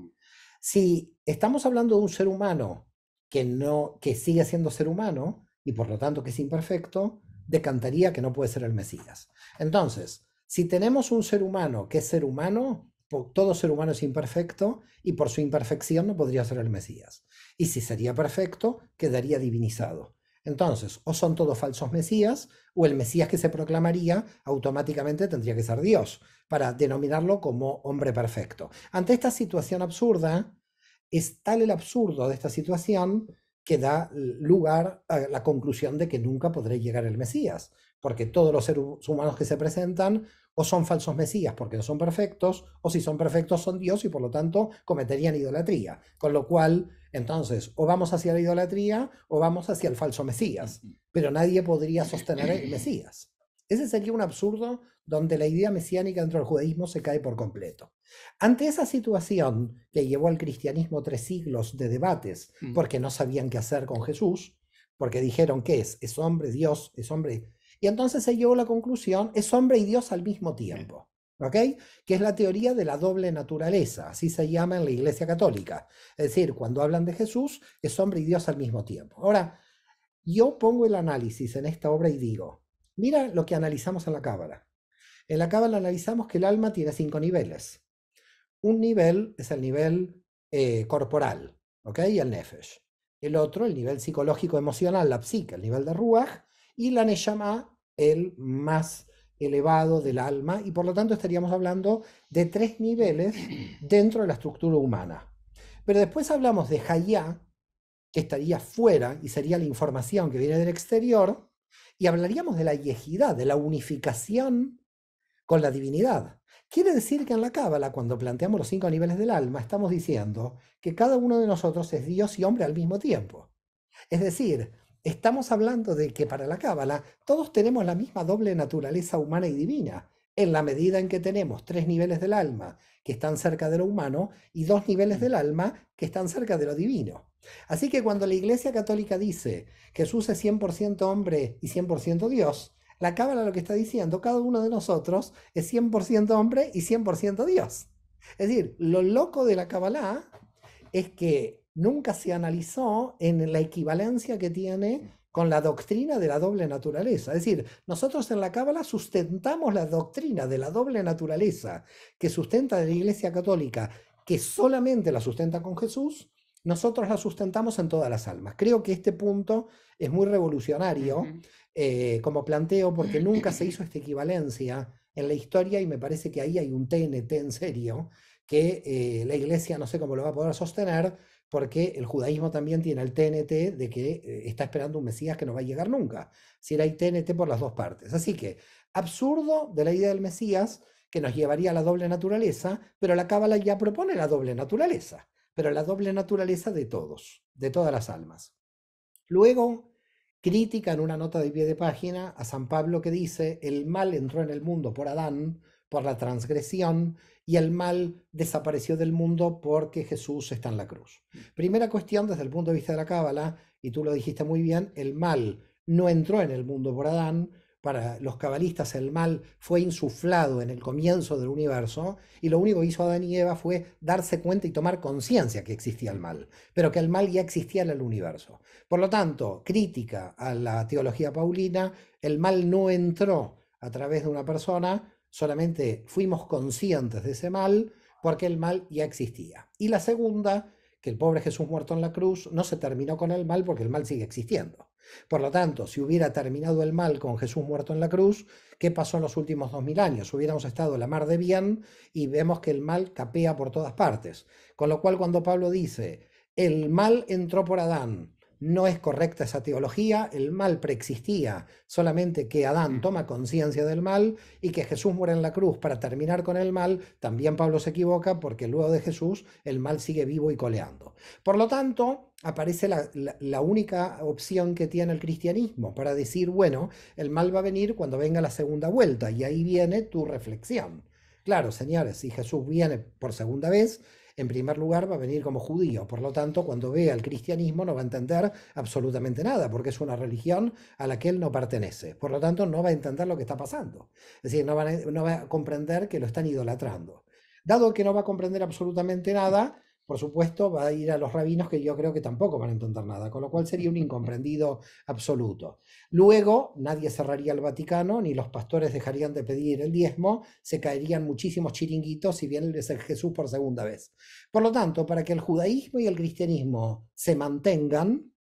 Si estamos hablando de un ser humano que sigue siendo ser humano, y por lo tanto que es imperfecto, decantaría que no puede ser el Mesías. Entonces, si tenemos un ser humano que es ser humano, todo ser humano es imperfecto y por su imperfección no podría ser el Mesías. Y si sería perfecto, quedaría divinizado. Entonces, o son todos falsos Mesías, o el Mesías que se proclamaría automáticamente tendría que ser Dios, para denominarlo como hombre perfecto. Ante esta situación absurda, es tal el absurdo de esta situación que da lugar a la conclusión de que nunca podrá llegar el Mesías, porque todos los seres humanos que se presentan o son falsos mesías porque no son perfectos, o si son perfectos son Dios y por lo tanto cometerían idolatría. Con lo cual, entonces, o vamos hacia la idolatría o vamos hacia el falso Mesías, pero nadie podría sostener el Mesías. Ese sería un absurdo donde la idea mesiánica dentro del judaísmo se cae por completo. Ante esa situación que llevó al cristianismo 3 siglos de debates, porque no sabían qué hacer con Jesús, porque dijeron que es hombre, Dios, es hombre. Y entonces se llegó a la conclusión, es hombre y Dios al mismo tiempo, ¿ok? Que es la teoría de la doble naturaleza, así se llama en la Iglesia Católica. Es decir, cuando hablan de Jesús, es hombre y Dios al mismo tiempo. Ahora, yo pongo el análisis en esta obra y digo, mira lo que analizamos en la Cábala. En la Cábala analizamos que el alma tiene 5 niveles. Un nivel es el nivel corporal, ¿ok? El nefesh. El otro, el nivel psicológico emocional, la psique, el nivel de ruach, y la neshama, el más elevado del alma, y por lo tanto estaríamos hablando de 3 niveles dentro de la estructura humana. Pero después hablamos de hayá, que estaría fuera y sería la información que viene del exterior, y hablaríamos de la yejidá, de la unificación con la divinidad. Quiere decir que en la Cábala, cuando planteamos los 5 niveles del alma, estamos diciendo que cada uno de nosotros es Dios y hombre al mismo tiempo. Es decir, estamos hablando de que para la Cábala todos tenemos la misma doble naturaleza humana y divina, en la medida en que tenemos 3 niveles del alma que están cerca de lo humano y 2 niveles del alma que están cerca de lo divino. Así que cuando la Iglesia Católica dice que Jesús es 100% hombre y 100% Dios, la Cábala lo que está diciendo, cada uno de nosotros es 100% hombre y 100% Dios. Es decir, lo loco de la Kabbalah es que nunca se analizó en la equivalencia que tiene con la doctrina de la doble naturaleza. Es decir, nosotros en la Cábala sustentamos la doctrina de la doble naturaleza que sustenta la Iglesia Católica, que solamente la sustenta con Jesús, nosotros la sustentamos en todas las almas. Creo que este punto es muy revolucionario como planteo, porque nunca se hizo esta equivalencia en la historia y me parece que ahí hay un TNT en serio que la Iglesia no sé cómo lo va a poder sostener, porque el judaísmo también tiene el TNT de que está esperando un Mesías que no va a llegar nunca. Si hay TNT por las dos partes. Así que, absurdo de la idea del Mesías, que nos llevaría a la doble naturaleza, pero la Cábala ya propone la doble naturaleza, pero la doble naturaleza de todos, de todas las almas. Luego, crítica en una nota de pie de página a San Pablo que dice, el mal entró en el mundo por Adán, por la transgresión, y el mal desapareció del mundo porque Jesús está en la cruz. Primera cuestión desde el punto de vista de la Cábala, y tú lo dijiste muy bien, el mal no entró en el mundo por Adán. Para los cabalistas el mal fue insuflado en el comienzo del universo y lo único que hizo Adán y Eva fue darse cuenta y tomar conciencia que existía el mal, pero que el mal ya existía en el universo. Por lo tanto, crítica a la teología paulina, el mal no entró a través de una persona, solamente fuimos conscientes de ese mal porque el mal ya existía. Y la segunda, que el pobre Jesús muerto en la cruz no se terminó con el mal porque el mal sigue existiendo. Por lo tanto, si hubiera terminado el mal con Jesús muerto en la cruz, ¿qué pasó en los últimos 2000 años? Hubiéramos estado la mar de bien y vemos que el mal capea por todas partes. Con lo cual, cuando Pablo dice, el mal entró por Adán, no es correcta esa teología, el mal preexistía, solamente que Adán toma conciencia del mal y que Jesús muere en la cruz para terminar con el mal, también Pablo se equivoca porque luego de Jesús el mal sigue vivo y coleando. Por lo tanto, aparece la única opción que tiene el cristianismo para decir, bueno, el mal va a venir cuando venga la segunda vuelta y ahí viene tu reflexión. Claro, señores, si Jesús viene por segunda vez, en primer lugar va a venir como judío, por lo tanto cuando vea el cristianismo no va a entender absolutamente nada, porque es una religión a la que él no pertenece, por lo tanto no va a entender lo que está pasando, es decir, no va a comprender que lo están idolatrando. Dado que no va a comprender absolutamente nada, por supuesto va a ir a los rabinos que yo creo que tampoco van a entender nada, con lo cual sería un incomprendido absoluto. Luego nadie cerraría el Vaticano, ni los pastores dejarían de pedir el diezmo, se caerían muchísimos chiringuitos si viene el Jesús por segunda vez. Por lo tanto, para que el judaísmo y el cristianismo se mantengan,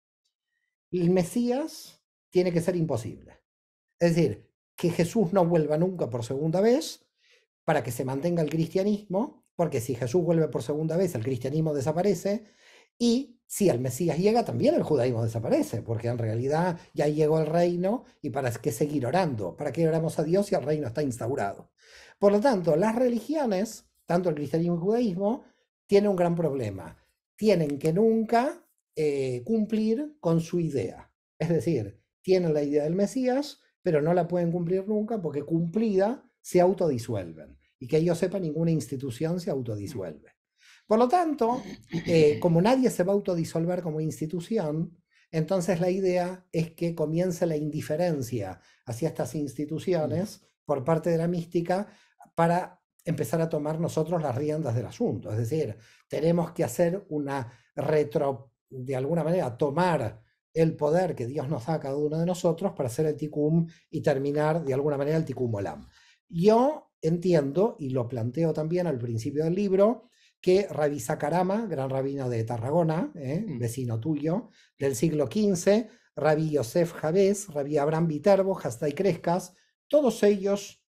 el Mesías tiene que ser imposible. Es decir, que Jesús no vuelva nunca por segunda vez para que se mantenga el cristianismo, porque si Jesús vuelve por segunda vez, el cristianismo desaparece, y si el Mesías llega, también el judaísmo desaparece, porque en realidad ya llegó el reino, y ¿para qué seguir orando? ¿Para qué oramos a Dios si el reino está instaurado? Por lo tanto, las religiones, tanto el cristianismo y el judaísmo, tienen un gran problema. Tienen que nunca cumplir con su idea. Es decir, tienen la idea del Mesías, pero no la pueden cumplir nunca porque cumplida se autodisuelven. Y que yo sepa, ninguna institución se autodisuelve. Por lo tanto, como nadie se va a autodisolver como institución, entonces la idea es que comience la indiferencia hacia estas instituciones por parte de la mística para empezar a tomar nosotros las riendas del asunto. Es decir, tenemos que hacer una de alguna manera, tomar el poder que Dios nos da a cada uno de nosotros para hacer el Tikkun y terminar de alguna manera el Tikkun Olam. Yo entiendo, y lo planteo también al principio del libro, que Rabbi Sakarama, gran rabino de Tarragona, vecino tuyo, del siglo XV, Rabbi Yosef Jabez, Rabbi Abraham Viterbo, Hasdai Crescas, todos ellos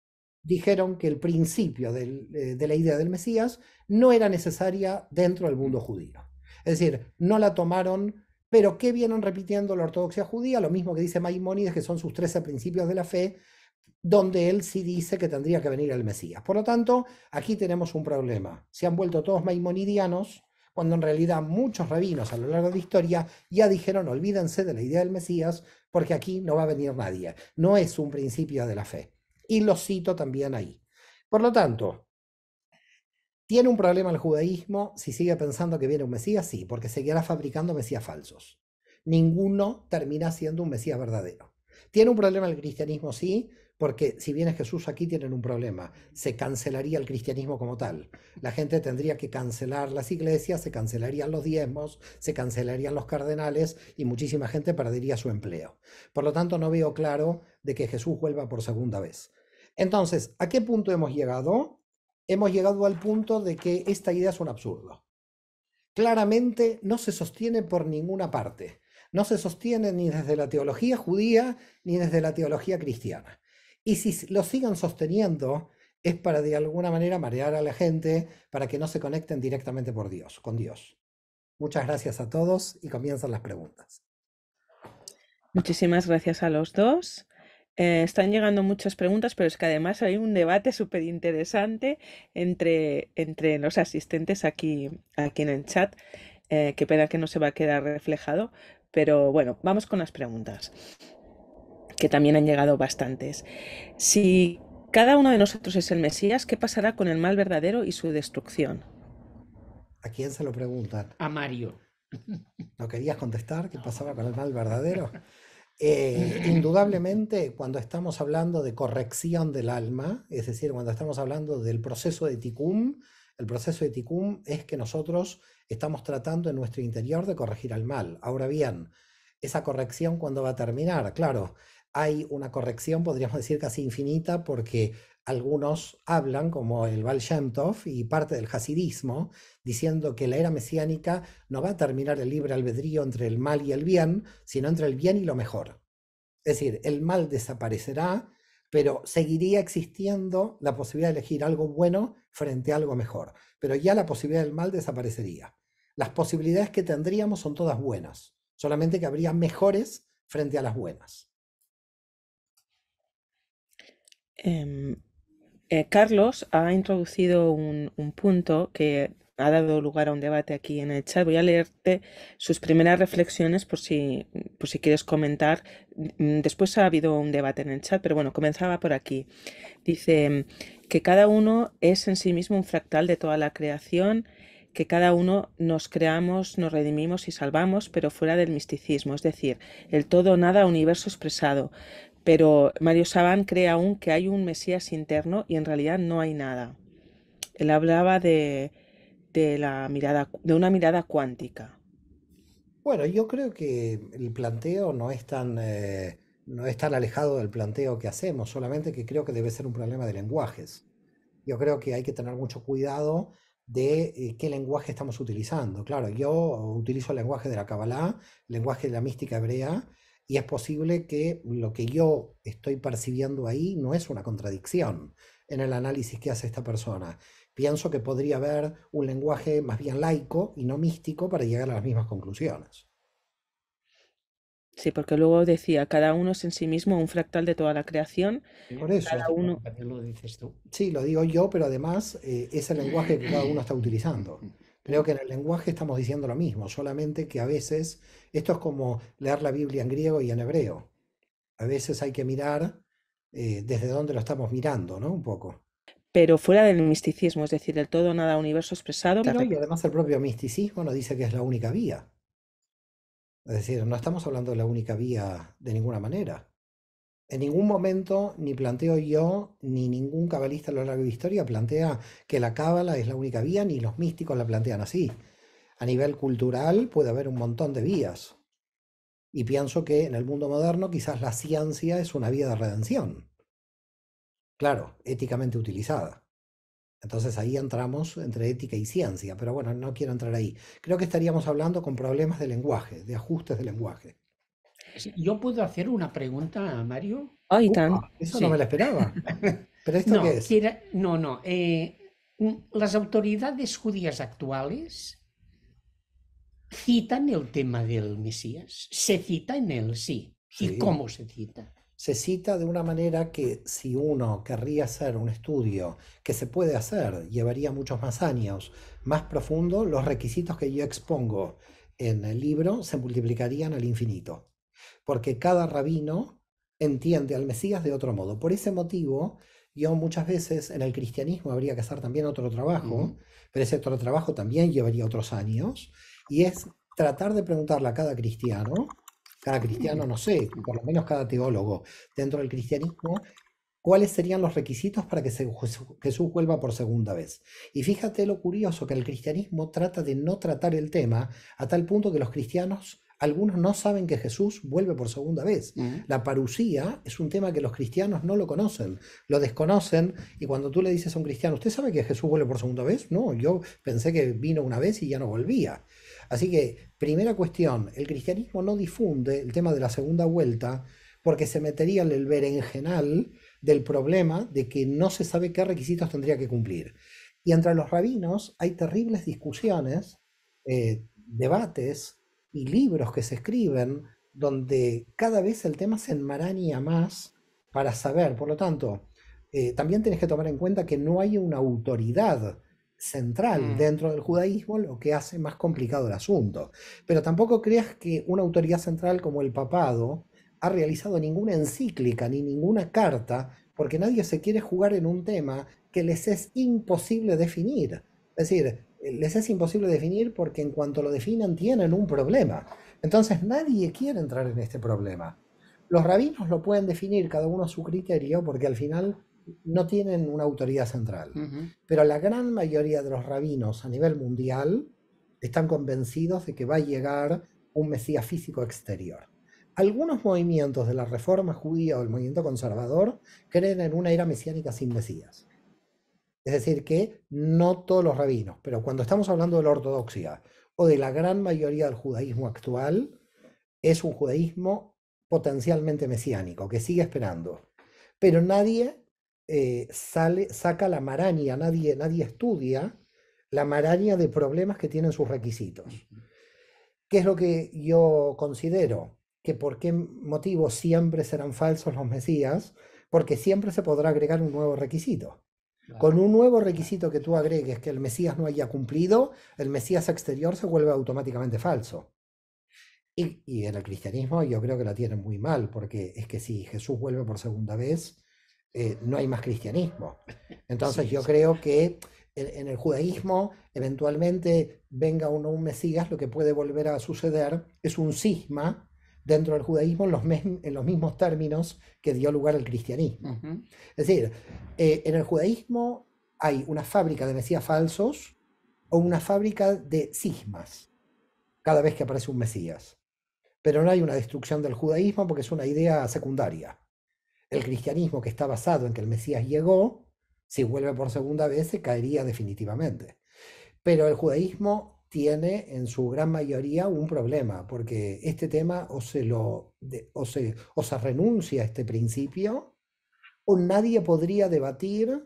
dijeron que el principio de la idea del Mesías no era necesaria dentro del mundo judío. Es decir, no la tomaron, pero ¿qué vienen repitiendo la ortodoxia judía? Lo mismo que dice Maimónides, que son sus 13 principios de la fe, donde él sí dice que tendría que venir el Mesías. Por lo tanto, aquí tenemos un problema. Se han vuelto todos maimonidianos, cuando en realidad muchos rabinos a lo largo de la historia ya dijeron, olvídense de la idea del Mesías, porque aquí no va a venir nadie. No es un principio de la fe. Y lo cito también ahí. Por lo tanto, ¿tiene un problema el judaísmo si sigue pensando que viene un Mesías? Sí, porque seguirá fabricando Mesías falsos. Ninguno termina siendo un Mesías verdadero. ¿Tiene un problema el cristianismo? Sí, porque si viene Jesús aquí tienen un problema, se cancelaría el cristianismo como tal. La gente tendría que cancelar las iglesias, se cancelarían los diezmos, se cancelarían los cardenales y muchísima gente perdería su empleo. Por lo tanto, no veo claro de que Jesús vuelva por segunda vez. Entonces, ¿a qué punto hemos llegado? Hemos llegado al punto de que esta idea es un absurdo. Claramente no se sostiene por ninguna parte. No se sostiene ni desde la teología judía ni desde la teología cristiana. Y si lo siguen sosteniendo es para de alguna manera marear a la gente para que no se conecten directamente con Dios. Muchas gracias a todos y comienzan las preguntas. Muchísimas gracias a los dos. Están llegando muchas preguntas, pero es que además hay un debate súper interesante entre los asistentes aquí en el chat. Qué pena que no se va a quedar reflejado, pero bueno, vamos con las preguntas, que también han llegado bastantes. Si cada uno de nosotros es el Mesías, ¿qué pasará con el mal verdadero y su destrucción? ¿A quién se lo preguntan? A Mario. ¿No querías contestar qué pasaba con el mal verdadero? Indudablemente, cuando estamos hablando de corrección del alma, es decir, cuando estamos hablando del proceso de Tikkun, el proceso de Tikkun es que nosotros estamos tratando en nuestro interior de corregir al mal. Ahora bien, esa corrección, ¿cuándo va a terminar? Claro, hay una corrección, podríamos decir casi infinita, porque algunos hablan, como el Baal Shem Tov y parte del hasidismo, diciendo que la era mesiánica no va a terminar el libre albedrío entre el mal y el bien, sino entre el bien y lo mejor. Es decir, el mal desaparecerá, pero seguiría existiendo la posibilidad de elegir algo bueno frente a algo mejor. Pero ya la posibilidad del mal desaparecería. Las posibilidades que tendríamos son todas buenas, solamente que habría mejores frente a las buenas. Carlos ha introducido un punto que ha dado lugar a un debate aquí en el chat. Voy a leerte sus primeras reflexiones por si quieres comentar. Después ha habido un debate en el chat, pero bueno, comenzaba por aquí. Dice que cada uno es en sí mismo un fractal de toda la creación, que cada uno nos creamos, nos redimimos y salvamos, pero fuera del misticismo, es decir, el todo nada universo expresado. Pero Mario Saban cree aún que hay un Mesías interno y en realidad no hay nada. Él hablaba de una mirada cuántica. Bueno, yo creo que el planteo no es tan alejado del planteo que hacemos, solamente que creo que debe ser un problema de lenguajes. Yo creo que hay que tener mucho cuidado de qué lenguaje estamos utilizando. Claro, yo utilizo el lenguaje de la Kabbalah, el lenguaje de la mística hebrea, y es posible que lo que yo estoy percibiendo ahí no es una contradicción en el análisis que hace esta persona. Pienso que podría haber un lenguaje más bien laico y no místico para llegar a las mismas conclusiones. Sí, porque luego decía, cada uno es en sí mismo un fractal de toda la creación. Por eso, Cada uno... Lo dices tú. sí, lo digo yo, pero además es el lenguaje que cada uno está utilizando. Creo que en el lenguaje estamos diciendo lo mismo, solamente que a veces esto es como leer la Biblia en griego y en hebreo. A veces hay que mirar desde dónde lo estamos mirando, ¿no? Un poco. Pero fuera del misticismo, es decir, el todo nada universo expresado. Y además el propio misticismo nos dice que es la única vía. Es decir, no estamos hablando de la única vía de ninguna manera. En ningún momento ni planteo yo, ni ningún cabalista a lo largo de la historia plantea que la cábala es la única vía, ni los místicos la plantean así. A nivel cultural puede haber un montón de vías. Y pienso que en el mundo moderno quizás la ciencia es una vía de redención. Claro, éticamente utilizada. Entonces ahí entramos entre ética y ciencia, pero bueno, no quiero entrar ahí. Creo que estaríamos hablando con problemas de lenguaje, de ajustes de lenguaje. ¿Yo puedo hacer una pregunta a Mario? Ay, tan. Eso Sí. no me lo esperaba. ¿Pero esto No, qué es? no. Las autoridades judías actuales citan el tema del Mesías. ¿Se cita en él? Sí. ¿Y Sí. cómo se cita? Se cita de una manera que si uno querría hacer un estudio que se puede hacer, llevaría muchos más años, más profundo, los requisitos que yo expongo en el libro se multiplicarían al infinito, porque cada rabino entiende al Mesías de otro modo. Por ese motivo, yo muchas veces en el cristianismo habría que hacer también otro trabajo, pero ese otro trabajo también llevaría otros años, y es tratar de preguntarle a cada cristiano, no sé, por lo menos cada teólogo dentro del cristianismo, ¿cuáles serían los requisitos para que Jesús vuelva por segunda vez? Y fíjate lo curioso que el cristianismo trata de no tratar el tema a tal punto que los cristianos, algunos no saben que Jesús vuelve por segunda vez. La parusía es un tema que los cristianos no lo conocen, lo desconocen, y cuando tú le dices a un cristiano, ¿usted sabe que Jesús vuelve por segunda vez? No, yo pensé que vino una vez y ya no volvía. Así que, primera cuestión, el cristianismo no difunde el tema de la segunda vuelta porque se metería en el berenjenal del problema de que no se sabe qué requisitos tendría que cumplir. Y entre los rabinos hay terribles discusiones, debates y libros que se escriben donde cada vez el tema se enmaraña más para saber. Por lo tanto, también tienes que tomar en cuenta que no hay una autoridad central dentro del judaísmo, lo que hace más complicado el asunto. Pero tampoco creas que una autoridad central como el papado ha realizado ninguna encíclica ni ninguna carta, porque nadie se quiere jugar en un tema que les es imposible definir. Es decir, les es imposible definir porque en cuanto lo definan tienen un problema. Entonces nadie quiere entrar en este problema. Los rabinos lo pueden definir cada uno a su criterio porque al final no tienen una autoridad central. Pero la gran mayoría de los rabinos a nivel mundial están convencidos de que va a llegar un Mesías físico exterior. Algunos movimientos de la reforma judía o el movimiento conservador creen en una era mesiánica sin Mesías. Es decir, que no todos los rabinos, pero cuando estamos hablando de la ortodoxia o de la gran mayoría del judaísmo actual, es un judaísmo potencialmente mesiánico, que sigue esperando. Pero nadie saca la maraña, nadie estudia la maraña de problemas que tienen sus requisitos. ¿Qué es lo que yo considero? Que por qué motivo siempre serán falsos los mesías, porque siempre se podrá agregar un nuevo requisito. Claro. Con un nuevo requisito que tú agregues que el mesías no haya cumplido, el mesías exterior se vuelve automáticamente falso. Y en el cristianismo yo creo que la tienen muy mal, porque es que si Jesús vuelve por segunda vez, no hay más cristianismo. Entonces sí, yo creo que en el judaísmo eventualmente venga un mesías, lo que puede volver a suceder es un cisma dentro del judaísmo en los mismos términos que dio lugar al cristianismo. Es decir, en el judaísmo hay una fábrica de mesías falsos o una fábrica de cismas cada vez que aparece un mesías. Pero no hay una destrucción del judaísmo porque es una idea secundaria. El cristianismo, que está basado en que el mesías llegó, si vuelve por segunda vez se caería definitivamente. Pero el judaísmo tiene en su gran mayoría un problema, porque este tema o se renuncia a este principio, o nadie podría debatir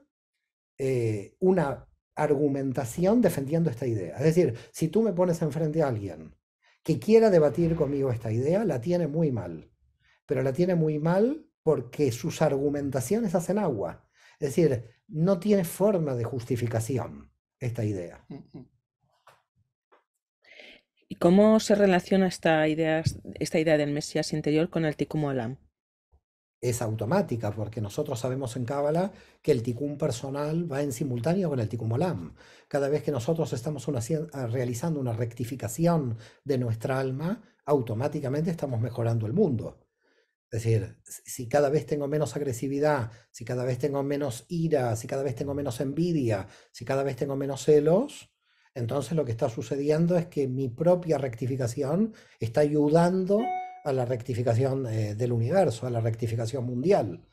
una argumentación defendiendo esta idea. Es decir, si tú me pones enfrente a alguien que quiera debatir conmigo esta idea, la tiene muy mal. Pero la tiene muy mal porque sus argumentaciones hacen agua. Es decir, no tiene forma de justificación esta idea. ¿Y cómo se relaciona esta idea del Mesías interior con el Tikkun Olam? Es automática, porque nosotros sabemos en Cábala que el Tikkun personal va en simultáneo con el Tikkun Olam. Cada vez que nosotros estamos realizando una rectificación de nuestra alma, automáticamente estamos mejorando el mundo. Es decir, si cada vez tengo menos agresividad, si cada vez tengo menos ira, si cada vez tengo menos envidia, si cada vez tengo menos celos, entonces lo que está sucediendo es que mi propia rectificación está ayudando a la rectificación del universo, a la rectificación mundial.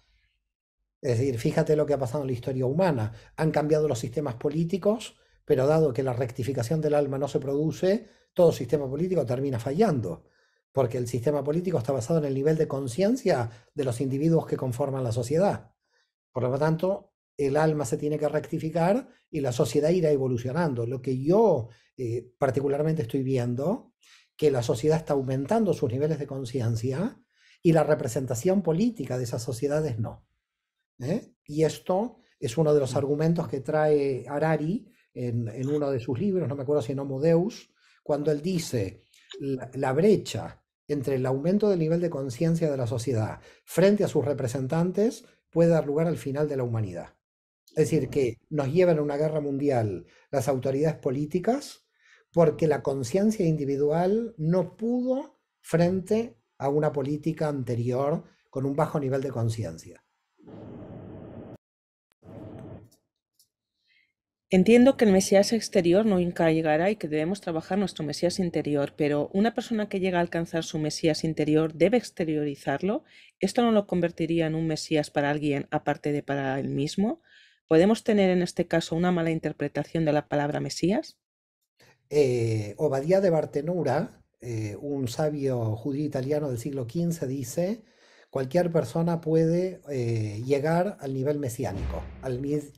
Es decir, fíjate lo que ha pasado en la historia humana. Han cambiado los sistemas políticos, pero dado que la rectificación del alma no se produce, todo sistema político termina fallando, porque el sistema político está basado en el nivel de conciencia de los individuos que conforman la sociedad. Por lo tanto, el alma se tiene que rectificar y la sociedad irá evolucionando. Lo que yo particularmente estoy viendo, que la sociedad está aumentando sus niveles de conciencia y la representación política de esas sociedades no. Y esto es uno de los argumentos que trae Harari en uno de sus libros, no me acuerdo si en Homo Deus, cuando él dice la brecha entre el aumento del nivel de conciencia de la sociedad frente a sus representantes puede dar lugar al final de la humanidad. Es decir, que nos llevan a una guerra mundial las autoridades políticas porque la conciencia individual no pudo frente a una política anterior con un bajo nivel de conciencia. Entiendo que el Mesías exterior nunca llegará y que debemos trabajar nuestro Mesías interior, pero una persona que llega a alcanzar su Mesías interior debe exteriorizarlo. ¿Esto no lo convertiría en un Mesías para alguien aparte de para él mismo? ¿Podemos tener en este caso una mala interpretación de la palabra Mesías? Obadía de Bartenura, un sabio judío italiano del siglo XV, dice, cualquier persona puede llegar al nivel mesiánico, a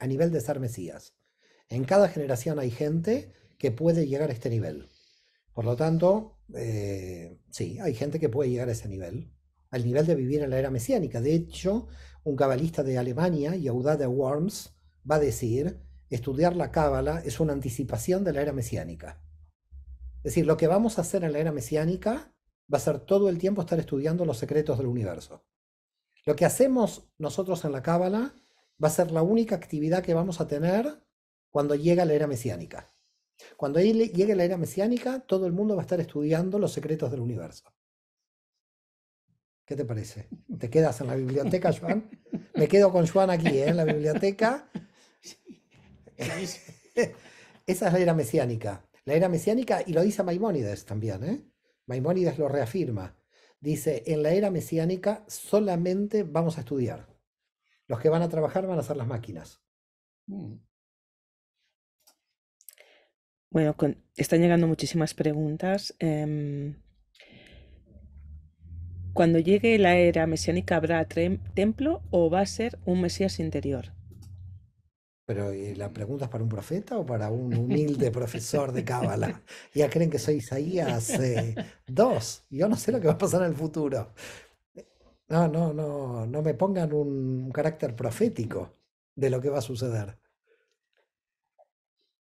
nivel de ser Mesías. En cada generación hay gente que puede llegar a este nivel. Por lo tanto, sí, hay gente que puede llegar a ese nivel, al nivel de vivir en la era mesiánica. De hecho, un cabalista de Alemania, Yehuda de Worms, va a decir, estudiar la cábala es una anticipación de la era mesiánica. Es decir, lo que vamos a hacer en la era mesiánica va a ser todo el tiempo estar estudiando los secretos del universo. Lo que hacemos nosotros en la cábala va a ser la única actividad que vamos a tener cuando llega la era mesiánica. Cuando llegue la era mesiánica, todo el mundo va a estar estudiando los secretos del universo. ¿Qué te parece? ¿Te quedas en la biblioteca, Joan? Me quedo con Joan aquí, en la biblioteca. Esa es la era mesiánica. La era mesiánica, y lo dice Maimónides también, ¿eh? Maimónides lo reafirma. Dice, en la era mesiánica solamente vamos a estudiar. Los que van a trabajar van a ser las máquinas. Bueno, están llegando muchísimas preguntas. Cuando llegue la era mesiánica, ¿habrá templo o va a ser un Mesías interior? Pero ¿la pregunta es para un profeta o para un humilde profesor de cábala? Ya creen que soy Isaías 2. Yo no sé lo que va a pasar en el futuro. No, no, no, no me pongan un carácter profético de lo que va a suceder.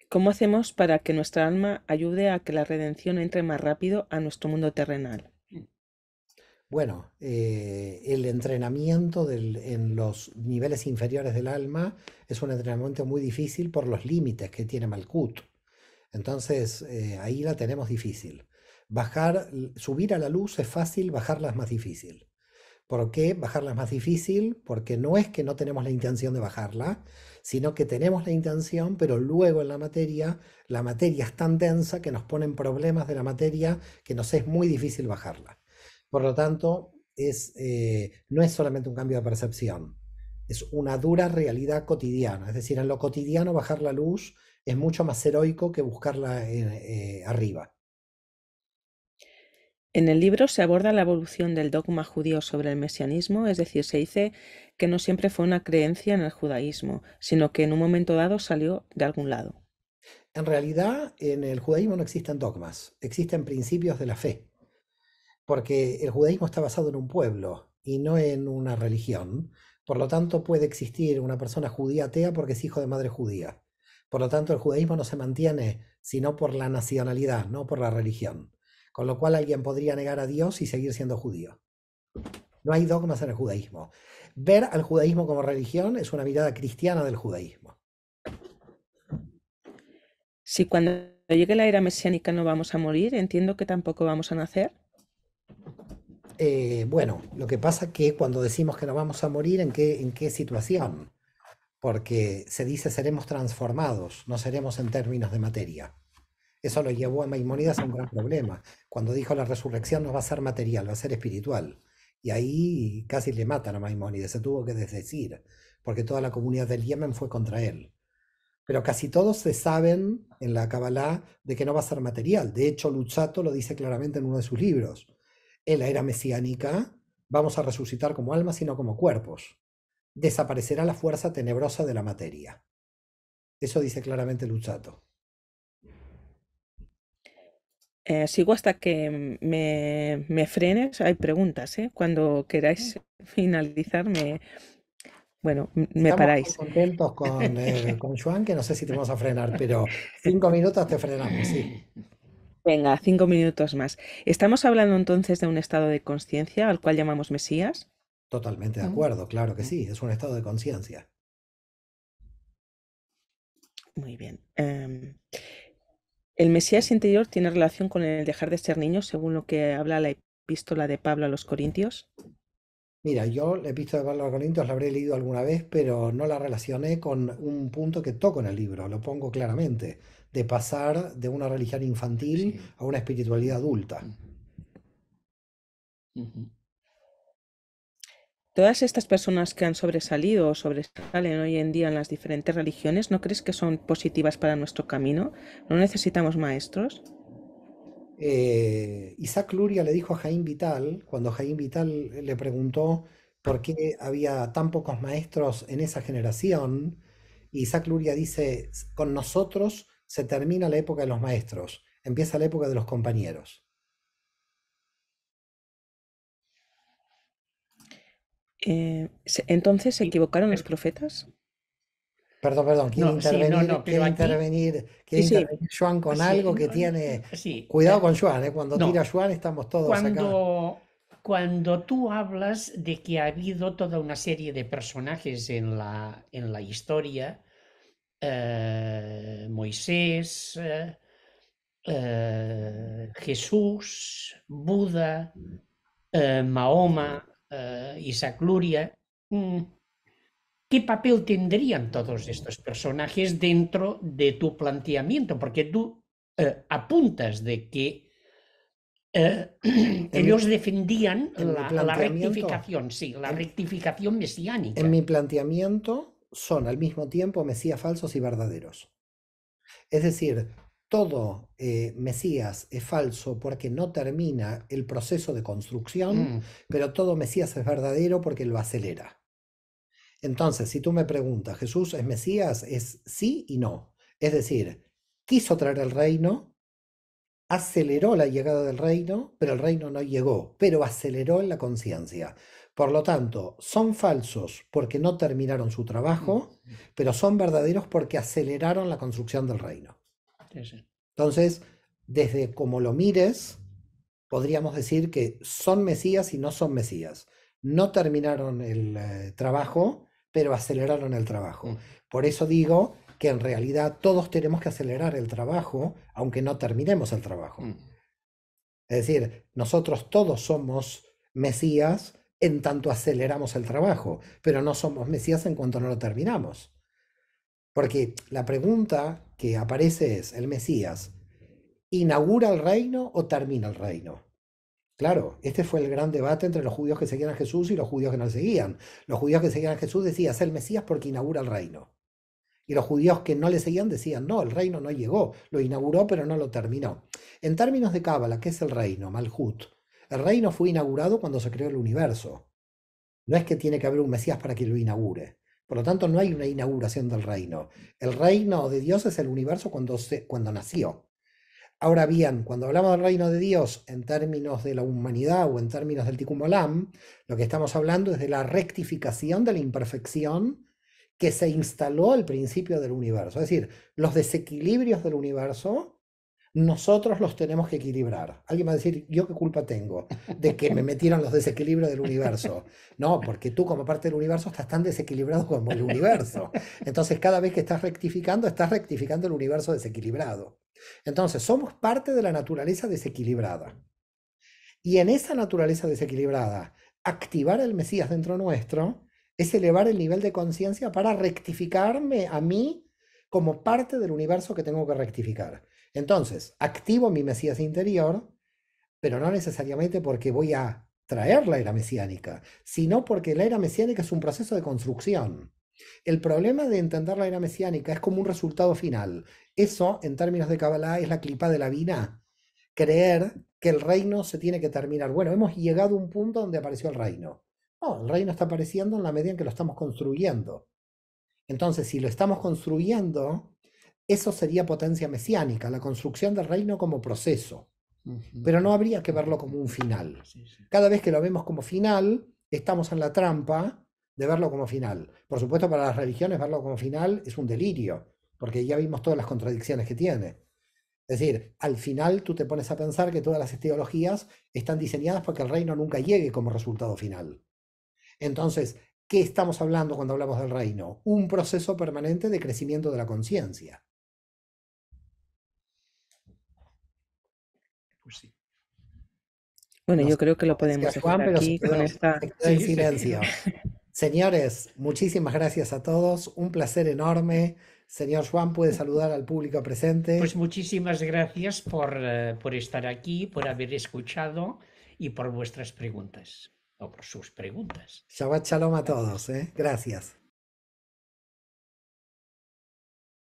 ¿Cómo hacemos para que nuestra alma ayude a que la redención entre más rápido a nuestro mundo terrenal? Bueno, el entrenamiento en los niveles inferiores del alma es un entrenamiento muy difícil por los límites que tiene Malkut. Entonces, ahí la tenemos difícil. Subir a la luz es fácil, bajarla es más difícil. ¿Por qué bajarla es más difícil? Porque no es que no tenemos la intención de bajarla, sino que tenemos la intención, pero luego en la materia es tan densa que nos ponen problemas de la materia que nos es muy difícil bajarla. Por lo tanto, no es solamente un cambio de percepción, es una dura realidad cotidiana. Es decir, en lo cotidiano bajar la luz es mucho más heroico que buscarla arriba. En el libro se aborda la evolución del dogma judío sobre el mesianismo, es decir, se dice que no siempre fue una creencia en el judaísmo, sino que en un momento dado salió de algún lado. En realidad, en el judaísmo no existen dogmas, existen principios de la fe, porque el judaísmo está basado en un pueblo y no en una religión. Por lo tanto, puede existir una persona judía atea porque es hijo de madre judía. Por lo tanto, el judaísmo no se mantiene sino por la nacionalidad, no por la religión. Con lo cual alguien podría negar a Dios y seguir siendo judío. No hay dogmas en el judaísmo. Ver al judaísmo como religión es una mirada cristiana del judaísmo. Si cuando llegue la era mesiánica no vamos a morir, entiendo que tampoco vamos a nacer. Bueno, lo que pasa es que cuando decimos que no vamos a morir, ¿en qué situación? Porque se dice seremos transformados, no seremos en términos de materia. Eso lo llevó a Maimónides a un gran problema. Cuando dijo la resurrección no va a ser material, va a ser espiritual. Y ahí casi le matan a Maimónides, se tuvo que desdecir, porque toda la comunidad del Yemen fue contra él. Pero casi todos se saben en la Kabbalah de que no va a ser material. De hecho, Luzzatto lo dice claramente en uno de sus libros. En la era mesiánica vamos a resucitar como almas y no como cuerpos. Desaparecerá la fuerza tenebrosa de la materia. Eso dice claramente Luzzatto. Sigo hasta que me frenes. Hay preguntas, ¿eh? Cuando queráis finalizar, bueno, me Estamos muy paráis. contentos con Joan, que no sé si te vamos a frenar, pero 5 minutos te frenamos, sí. Venga, 5 minutos más. ¿Estamos hablando entonces de un estado de conciencia al cual llamamos Mesías? Totalmente de acuerdo, claro que sí, es un estado de conciencia. Muy bien. ¿El Mesías interior tiene relación con el dejar de ser niño, según lo que habla la epístola de Pablo a los Corintios? Mira, yo la Epístola de Pablo a los Corintios la habré leído alguna vez, pero no la relacioné con un punto que toco en el libro, lo pongo claramente, de pasar de una religión infantil Sí. a una espiritualidad adulta. Ujú. Todas estas personas que han sobresalido o sobresalen hoy en día en las diferentes religiones, ¿no crees que son positivas para nuestro camino? ¿No necesitamos maestros? Isaac Luria le dijo a Jaime Vital, cuando Jaime Vital le preguntó por qué había tan pocos maestros en esa generación, Isaac Luria dice, con nosotros se termina la época de los maestros, empieza la época de los compañeros. Entonces, ¿se Sí, equivocaron los pero- profetas? Perdón, no, sí, no, no, pero aquí, quiere Sí, sí, intervenir Joan con sí, algo que no, tiene. sí, Cuidado con Joan, cuando tira no. Joan estamos todos acá. Cuando tú hablas de que ha habido toda una serie de personajes en la historia, Moisés, Jesús, Buda, Mahoma, Isaac Luria, mm, ¿qué papel tendrían todos estos personajes dentro de tu planteamiento? Porque tú apuntas de que En mi, ellos defendían en mi la planteamiento, rectificación, sí, la en, rectificación en mesiánica. mi planteamiento son al mismo tiempo mesías falsos y verdaderos. Es decir, todo Mesías es falso porque no termina el proceso de construcción, Mm, pero todo Mesías es verdadero porque lo acelera. Entonces, si tú me preguntas, ¿Jesús es Mesías? Es sí y no. Es decir, quiso traer el reino, aceleró la llegada del reino, pero el reino no llegó, pero aceleró en la conciencia. Por lo tanto, son falsos porque no terminaron su mm, trabajo, pero son verdaderos porque aceleraron la construcción del reino. sí, sí. Entonces, desde como lo mires, podríamos decir que son Mesías y no son Mesías. No terminaron el trabajo, pero aceleraron el trabajo. Mm, Por eso digo que en realidad todos tenemos que acelerar el trabajo, aunque no terminemos el trabajo. mm, Es decir, nosotros todos somos Mesías en tanto aceleramos el trabajo, pero no somos Mesías en cuanto no lo terminamos. Porque la pregunta que aparece es, ¿el Mesías inaugura el reino o termina el reino? Claro, este fue el gran debate entre los judíos que seguían a Jesús y los judíos que no le seguían. Los judíos que seguían a Jesús decían, es el Mesías porque inaugura el reino. Y los judíos que no le seguían decían, no, el reino no llegó, lo inauguró pero no lo terminó. En términos de Cábala, ¿qué es el reino? Malhut. El reino fue inaugurado cuando se creó el universo. No es que tiene que haber un Mesías para que lo inaugure. Por lo tanto, no hay una inauguración del reino. El reino de Dios es el universo cuando nació. Ahora bien, cuando hablamos del reino de Dios en términos de la humanidad o en términos del Tikkun Olam, lo que estamos hablando es de la rectificación de la imperfección que se instaló al principio del universo. Es decir, los desequilibrios del universo, nosotros los tenemos que equilibrar. Alguien va a decir, ¿yo qué culpa tengo de que me metieron los desequilibrios del universo? No, porque tú como parte del universo estás tan desequilibrado como el universo. Entonces, cada vez que estás rectificando el universo desequilibrado. Entonces, somos parte de la naturaleza desequilibrada. Y en esa naturaleza desequilibrada, activar el Mesías dentro nuestro es elevar el nivel de conciencia para rectificarme a mí como parte del universo que tengo que rectificar. Entonces, activo mi Mesías interior, pero no necesariamente porque voy a traer la era mesiánica, sino porque la era mesiánica es un proceso de construcción. El problema de entender la era mesiánica es como un resultado final. Eso, en términos de Kabbalah, es la clipa de la vina. Creer que el reino se tiene que terminar. Bueno, hemos llegado a un punto donde apareció el reino. No, el reino está apareciendo en la medida en que lo estamos construyendo. Entonces, si lo estamos construyendo, eso sería potencia mesiánica, la construcción del reino como proceso. Pero no habría que verlo como un final. sí, sí. Cada vez que lo vemos como final, estamos en la trampa de verlo como final. Por supuesto, para las religiones verlo como final es un delirio, porque ya vimos todas las contradicciones que tiene. Es decir, al final tú te pones a pensar que todas las teologías están diseñadas para que el reino nunca llegue como resultado final. Entonces, ¿qué estamos hablando cuando hablamos del reino? Un proceso permanente de crecimiento de la conciencia. Pues sí. Bueno, No yo sé creo que lo cómo decía podemos dejar Juan, pero aquí con esta... se quedó en Sí, sí. silencio. Señores, muchísimas gracias a todos. Un placer enorme. Señor Juan, puede saludar al público presente. Pues muchísimas gracias por estar aquí, por haber escuchado y por vuestras preguntas, o por sus preguntas. Shabbat shalom a todos. Gracias.